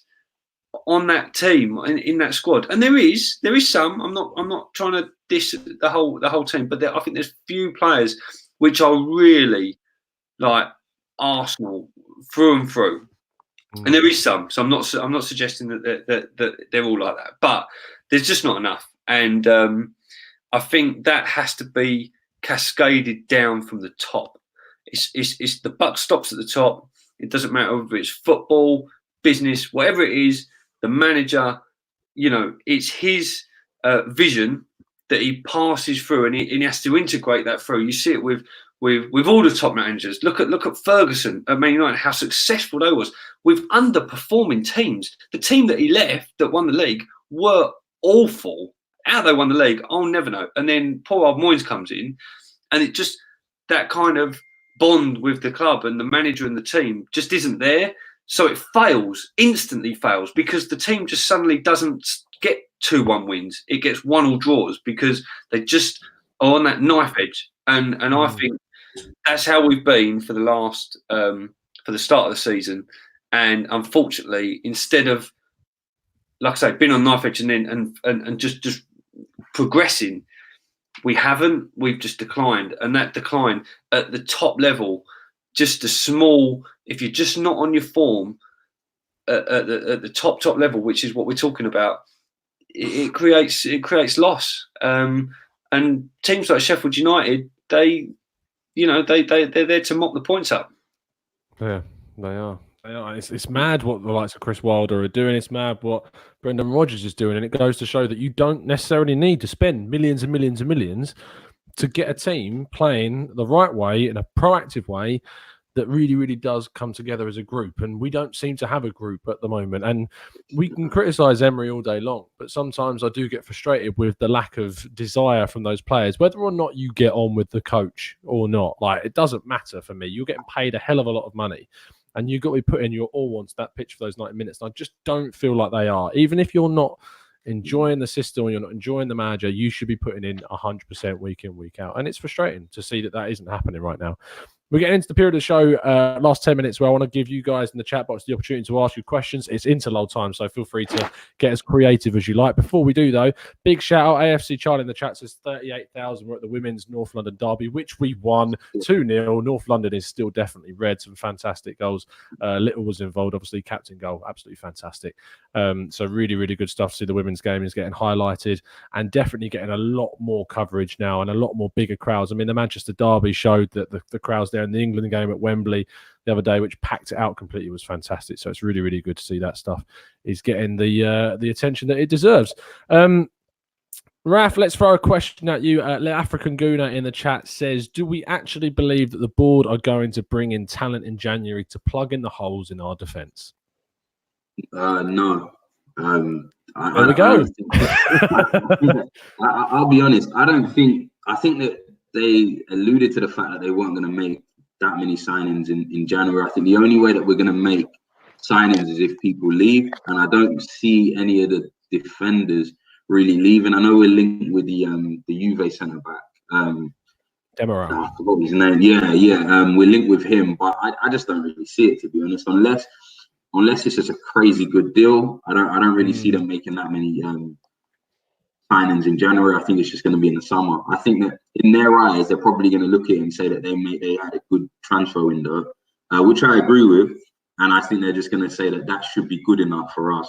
on that team in that squad, and there is some. I'm not trying to diss the whole team, but I think there's few players which are really like Arsenal through and through. And there is some. So I'm not suggesting that they're all like that, but there's just not enough. And I think that has to be cascaded down from the top. It's the buck stops at the top. It doesn't matter whether it's football, business, whatever it is. The manager, it's his vision that he passes through, and he has to integrate that through. You see it with all the top managers. Look at Ferguson at Man United, how successful they was with underperforming teams. The team that he left that won the league were awful. How they won the league, I'll never know. And then poor old Moyes comes in, and it just, that kind of bond with the club and the manager and the team just isn't there. So it instantly fails, because the team just suddenly doesn't get 2-1 wins. It gets 1-1 draws because they just are on that knife edge. And I think that's how we've been for the last, for the start of the season. And unfortunately, instead of, like I say, been on knife edge and just progressing, we've just declined. And that decline at the top level just a small, if you're just not on your form at the top level, which is what we're talking about, it creates loss. And teams like Sheffield United, they're there to mop the points up. Yeah, they are. It's mad what the likes of Chris Wilder are doing. It's mad what Brendan Rodgers is doing, and it goes to show that you don't necessarily need to spend millions and millions and millions to get a team playing the right way in a proactive way that really, really does come together as a group. And we don't seem to have a group at the moment. And we can criticise Emery all day long, but sometimes I do get frustrated with the lack of desire from those players, whether or not you get on with the coach or not. Like, it doesn't matter for me. You're getting paid a hell of a lot of money, and you've got to be putting your all onto that pitch for those 90 minutes. And I just don't feel like they are. Even if you're not enjoying the system or you're not enjoying the manager, you should be putting in 100% week in, week out. And it's frustrating to see that isn't happening right now. We're getting into the period of the show, last 10 minutes, where I want to give you guys in the chat box the opportunity to ask you questions. It's interlude time, so feel free to get as creative as you like. Before we do, though, big shout out. AFC Charlie in the chat says 38,000. We're at the women's North London derby, which we won 2-0. North London is still definitely red. Some fantastic goals. Little was involved, obviously, captain goal. Absolutely fantastic. So really, really good stuff to see the women's game is getting highlighted and definitely getting a lot more coverage now and a lot more bigger crowds. I mean, the Manchester derby showed that the crowds there in the England game at Wembley the other day, which packed it out completely, was fantastic. So it's really, really good to see that stuff is getting the attention that it deserves. Raph, let's throw a question at you. African Gooner in the chat says, do we actually believe that the board are going to bring in talent in January to plug in the holes in our defence? No. There we go. I'll be honest. I think that they alluded to the fact that they weren't going to make that many signings in January. I think the only way that we're going to make signings is if people leave, and I don't see any of the defenders really leaving. I know we're linked with the Juve centre back. Emery. I forgot his name. Yeah. We're linked with him, but I just don't really see it, to be honest. Unless it's just a crazy good deal, I don't really see them making that many signings in January. I think it's just going to be in the summer. I think that in their eyes, they're probably going to look at it and say that they had a good transfer window, which I agree with. And I think they're just going to say that should be good enough for us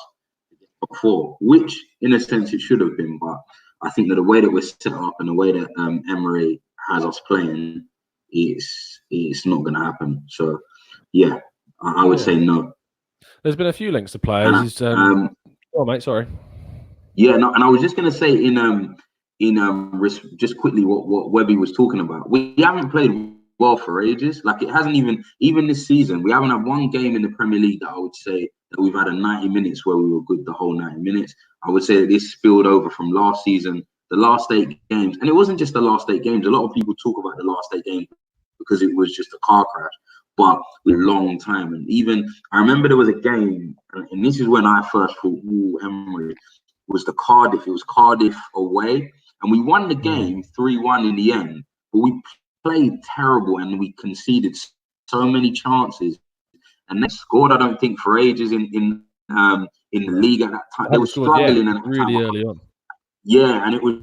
before, which in a sense it should have been. But I think that the way that we're set up and the way that Emery has us playing, it's not going to happen. So, yeah, I would say no. There's been a few links to players. Oh, mate, sorry. Yeah, no, and I was just going to say just quickly what Webby was talking about. We haven't played well for ages. Like, it hasn't even this season, we haven't had one game in the Premier League that I would say that we've had a 90 minutes where we were good the whole 90 minutes. I would say that this spilled over from last season, the last 8 games. And it wasn't just the last 8 games. A lot of people talk about the last 8 games because it was just a car crash. But a long time. And even I remember there was a game, and this is when I first thought, Emery, was the Cardiff. It was Cardiff away, and we won the game 3-1 in the end. But we played terrible, and we conceded so many chances. And they scored, I don't think, for ages in the league at that time. They were struggling really early on. Yeah, and it was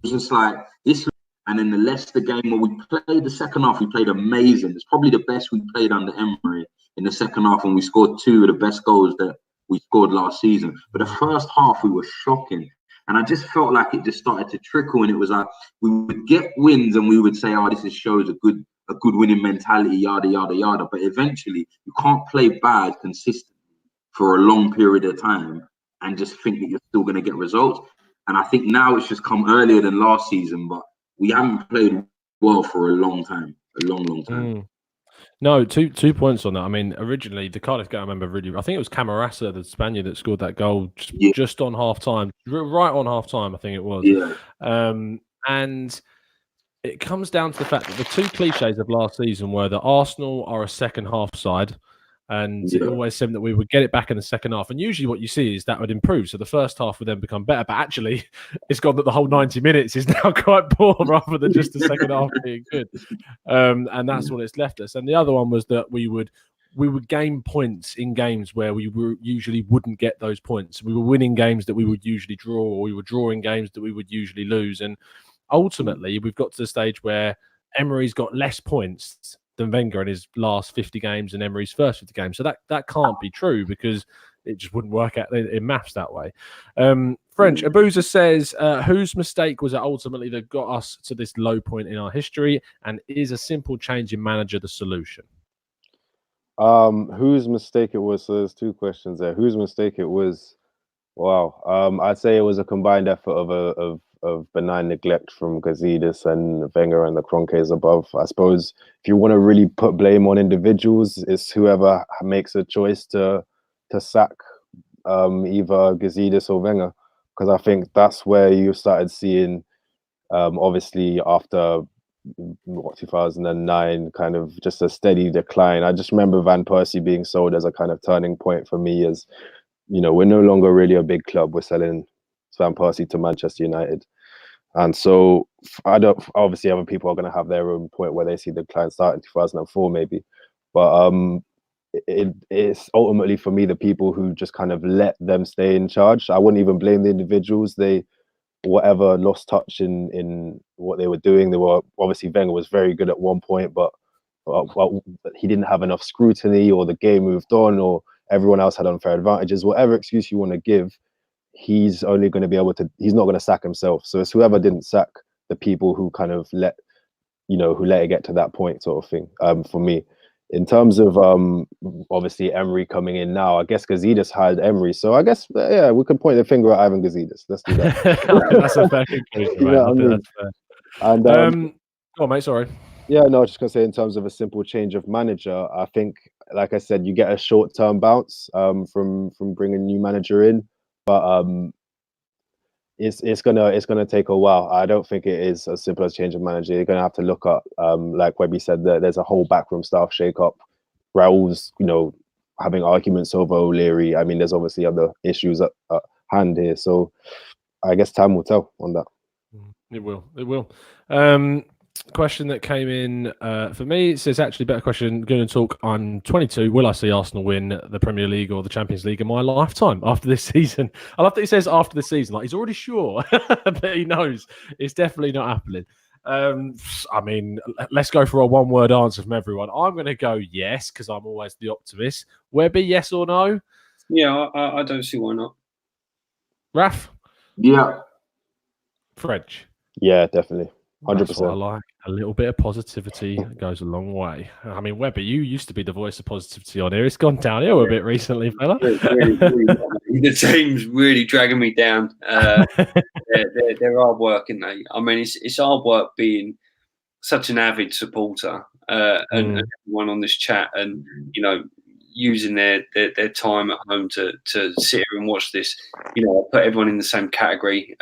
just like this. And in the Leicester game, where we played the second half, we played amazing. It's probably the best we played under Emery in the second half, and we scored 2 of the best goals that we scored last season. But the first half, we were shocking. And I just felt like it just started to trickle, and it was like we would get wins and we would say, oh, this shows a good winning mentality, yada, yada, yada. But eventually, you can't play bad consistently for a long period of time and just think that you're still going to get results. And I think now it's just come earlier than last season, but we haven't played well for a long time, a long time. No, two points on that. I mean, originally the Cardiff game, I remember I think it was Camarasa, the Spaniard, that scored that goal just on half time, right on half time, I think it was. Yeah. And it comes down to the fact that the 2 cliches of last season were that Arsenal are a second half side. And it always seemed that we would get it back in the second half. And usually what you see is that would improve. So the first half would then become better. But actually, it's gone that the whole 90 minutes is now quite poor rather than just the second half being good. And that's what it's left us. And the other one was that we would gain points in games where we usually wouldn't get those points. We were winning games that we would usually draw, or we were drawing games that we would usually lose. And ultimately, we've got to the stage where Emery's got less points than Wenger in his last 50 games and Emery's first 50 games. So that can't be true because it just wouldn't work out in maths that way. French, Abuza says, whose mistake was it ultimately that got us to this low point in our history? And is a simple change in manager the solution? Whose mistake it was? So there's two questions there. Whose mistake it was? Wow. I'd say it was a combined effort of benign neglect from Gazidis and Wenger and the Kroenkes above. I suppose if you want to really put blame on individuals, it's whoever makes a choice to sack either Gazidis or Wenger, because I think that's where you started seeing, obviously after 2009, kind of just a steady decline. I just remember Van Persie being sold as a kind of turning point for me, as you know, we're no longer really a big club. We're selling Van Persie to Manchester United. And so I don't, obviously other people are going to have their own point where they see the decline start in 2004 maybe. But it's ultimately for me the people who just kind of let them stay in charge. I wouldn't even blame the individuals. They, whatever, lost touch in what they were doing. They were, obviously Wenger was very good at one point, but he didn't have enough scrutiny, or the game moved on, or everyone else had unfair advantages. Whatever excuse you want to give, he's only going to be able to, he's not going to sack himself. So it's whoever didn't sack the people who kind of let it get to that point, sort of thing, for me. In terms of obviously Emery coming in now, I guess Gazidis hired Emery. So I guess, yeah, we could point the finger at Ivan Gazidis. Let's do that. That's a fair conclusion, mate. Yeah, I think that's fair. And go on, mate, sorry. yeah, no, I was just gonna say, in terms of a simple change of manager, I think, like I said, you get a short-term bounce from bringing a new manager in, but it's gonna take a while. I don't think it is as simple as change of manager. You're gonna have to look at, like Webby said, that there's a whole backroom staff shake-up. Raul's, having arguments over O'Leary. I mean, there's obviously other issues at hand here, so I guess time will tell on that. It will. Question that came in for me, it says, actually, better question, going to talk, I'm 22, will I see Arsenal win the Premier League or the Champions League in my lifetime after this season? I love that he says after the season, like he's already sure, but he knows it's definitely not happening. I mean, let's go for a one-word answer from everyone. I'm going to go yes, because I'm always the optimist. Webby, yes or no? Yeah, I don't see why not. Raph? Yeah. French? Yeah, definitely. 100%. That's what I like. A little bit of positivity goes a long way. I mean, Webby, you used to be the voice of positivity on here. It's gone downhill a bit recently, fella. Really, the team's really dragging me down. They're hard work, aren't they? I mean, it's hard work being such an avid supporter and everyone on this chat, and using their time at home to sit here and watch this. I put everyone in the same category.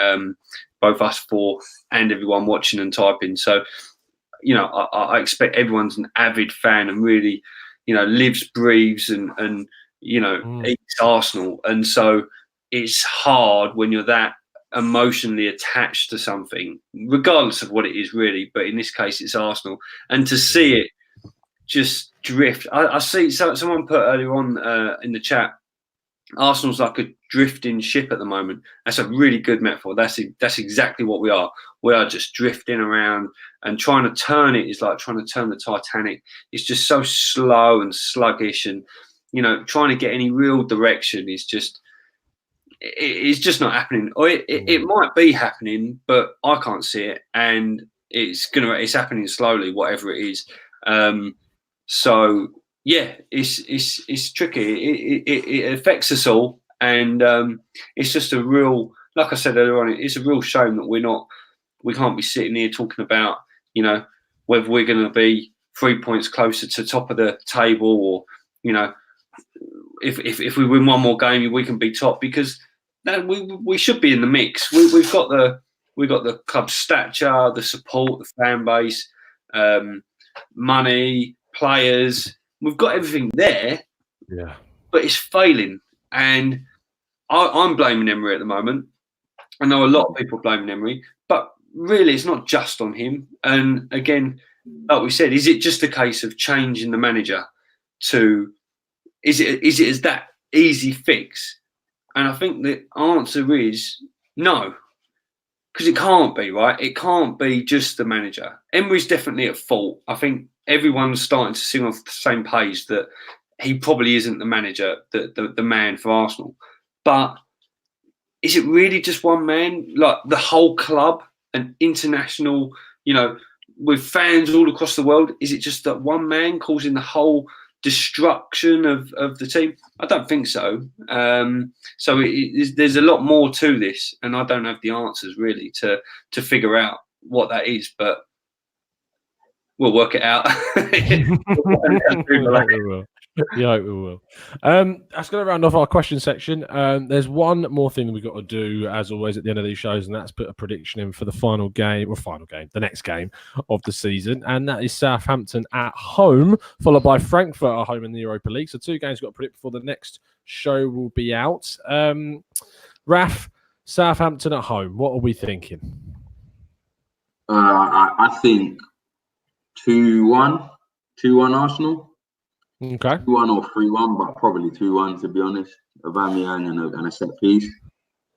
Both us four and everyone watching and typing. So, I expect everyone's an avid fan and really, lives, breathes, and eats Arsenal. And so it's hard when you're that emotionally attached to something, regardless of what it is, really. But in this case, it's Arsenal, and to see it just drift. I see someone put earlier on in the chat, Arsenal's like a drifting ship at the moment. That's a really good metaphor. That's exactly what we are. We are just drifting around, and trying to turn it is like trying to turn the Titanic. It's just so slow and sluggish, and trying to get any real direction is just it's just not happening. Or it might be happening, but I can't see it, and it's happening slowly, whatever it is. So. Yeah, it's tricky. It affects us all, and it's just a real, like I said earlier on, it's a real shame that we can't be sitting here talking about, whether we're going to be 3 points closer to top of the table, or if we win one more game, we can be top, because we should be in the mix. We've got the club stature, the support, the fan base, money, players. We've got everything there, but it's failing. And I'm blaming Emery at the moment. I know a lot of people blaming Emery, but really it's not just on him. And again, like we said, is it just a case of changing the manager is it as that easy fix? And I think the answer is no, because it can't be, right? It can't be just the manager. Emery's definitely at fault. I think everyone's starting to sing off the same page that he probably isn't the manager, the man for Arsenal. But is it really just one man? Like the whole club, an international, with fans all across the world, is it just that one man causing the whole destruction of the team? I don't think so. So there's a lot more to this, and I don't have the answers really to figure out what that is, but we'll work it out. Yeah, we will. That's going to round off our question section. There's one more thing that we've got to do, as always, at the end of these shows, and that's put a prediction in for the the next game of the season, and that is Southampton at home, followed by Frankfurt at home in the Europa League. So 2 games we've got to predict before the next show will be out. Raph, Southampton at home, what are we thinking? I think 2-1 Arsenal. Okay. 2-1 or 3-1, but probably 2-1 to be honest. Aubameyang and a set piece.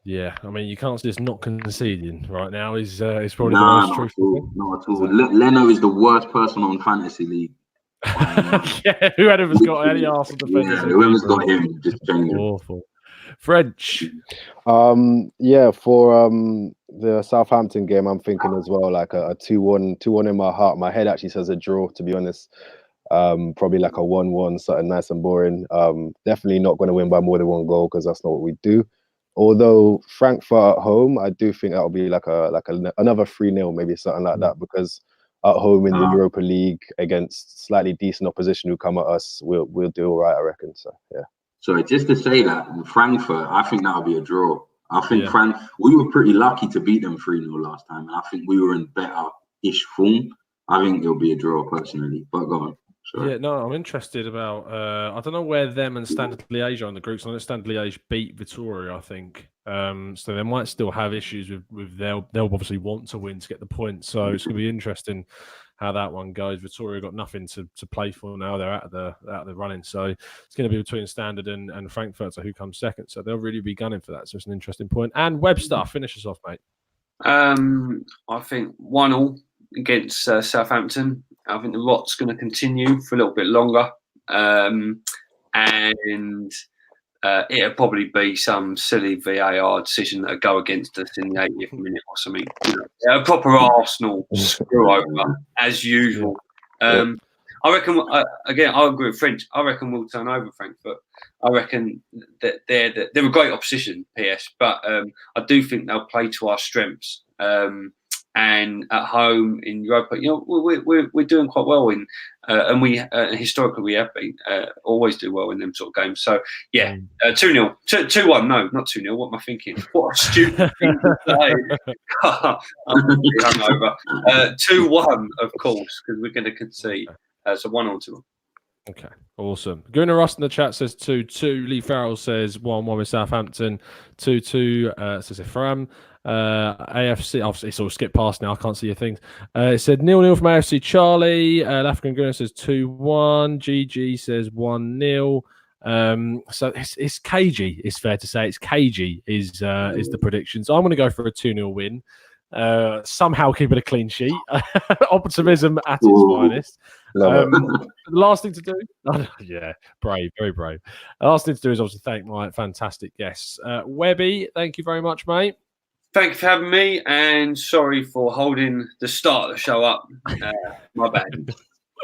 Yeah, I mean, you can't just not conceding right now. Is probably the most truthful. Not at all. Leno is the worst person on fantasy league. Yeah, whoever's got any Arsenal defenders. Yeah, whoever's got him, just change it. Awful. French. Yeah, for the Southampton game, I'm thinking as well like a 2-1 in my heart. My head actually says a draw, to be honest. Probably like a 1-1, something nice and boring. Definitely not going to win by more than 1 goal because that's not what we do. Although Frankfurt at home, I do think that'll be like another 3-0, maybe something like that, because at home in the Europa League against slightly decent opposition who come at us, we'll do all right, I reckon. So yeah. So just to say that Frankfurt, I think that'll be a draw. I think we were pretty lucky to beat them 3-0 last time, and I think we were in better-ish form. I think it'll be a draw personally, but go on. Sorry. Yeah, no, I'm interested about. I don't know where them and Standard Liège are in the groups. I know Standard Liège beat Vittoria, I think. So they might still have issues with they'll obviously want to win to get the points. So it's going to be interesting how that one goes. Vittoria got nothing to play for now. They're out of the running. So it's going to be between Standard and Frankfurt. So who comes second? So they'll really be gunning for that. So it's an interesting point. And Webster, finish us off, mate. I think 1-1 against Southampton. I think the rot's going to continue for a little bit longer, and it'll probably be some silly VAR decision that'll go against us in the 80th minute or something. A proper Arsenal screw over as usual. I reckon. Again, I agree with French. I reckon we'll turn over Frankfurt. I reckon that they're a great opposition, PS, but I do think they'll play to our strengths. And at home in Europa, we're doing quite well in, and we historically we have been always do well in them sort of games. So yeah, 2-0, 2-1. No, not 2-0. What am I thinking? What a stupid thing to say. I'm really hungover. 2-1, of course, because we're going to concede. So 1 or 2. Okay, awesome. Gooner Ross in the chat says 2-2. Lee Farrell says 1-1 with Southampton. 2-2 says Ephraim. AFC, obviously it's all skipped past now. I can't see your things. It said 0-0 from AFC Charlie. African Gooner says 2-1. GG says 1-0. So it's cagey. It's fair to say it's cagey. Is the prediction. So I'm going to go for a 2-0 win. Somehow keep it a clean sheet. Optimism at its finest. The last thing to do, yeah, brave, very brave. The last thing to do is obviously thank my fantastic guests. Webby, thank you very much, mate. Thank you for having me, and sorry for holding the start of the show up. My bad.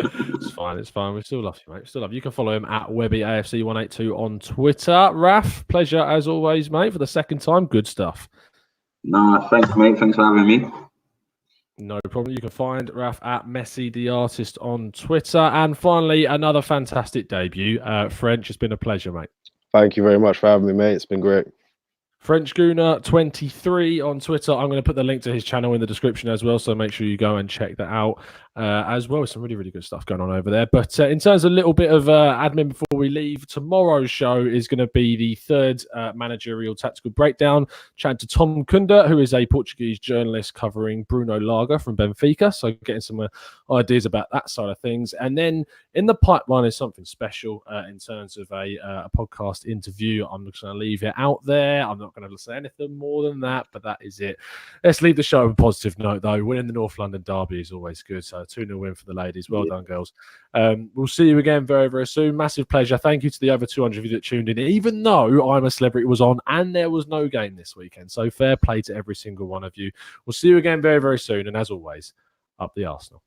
It's fine. We still love you, mate. Still love you. You can follow him at WebbyAFC182 on Twitter. Raph, pleasure as always, mate, for the second time. Good stuff. No, thanks, mate. Thanks for having me. No problem. You can find Raph at Messi the Artist on Twitter. And finally, another fantastic debut. French, it's been a pleasure, mate. Thank you very much for having me, mate. It's been great. French Gooner 23 on Twitter. I'm going to put the link to his channel in the description as well, so make sure you go and check that out as well. Some really, really good stuff going on over there. But in terms of a little bit of admin before we leave, tomorrow's show is going to be the third managerial tactical breakdown. Chatting to Tom Kunda, who is a Portuguese journalist covering Bruno Lage from Benfica. So getting some ideas about that side of things. And then in the pipeline is something special in terms of a podcast interview. I'm just going to leave it out there. I'm not not going to say anything more than that, but that is it. Let's leave the show on a positive note, though. Winning the North London derby is always good. So 2-0 win for the ladies. Well done, girls. We'll see you again very, very soon. Massive pleasure. Thank you to the over 200 of you that tuned in, even though I'm a Celebrity was on and there was no game this weekend. So fair play to every single one of you. We'll see you again very, very soon. And as always, up the Arsenal.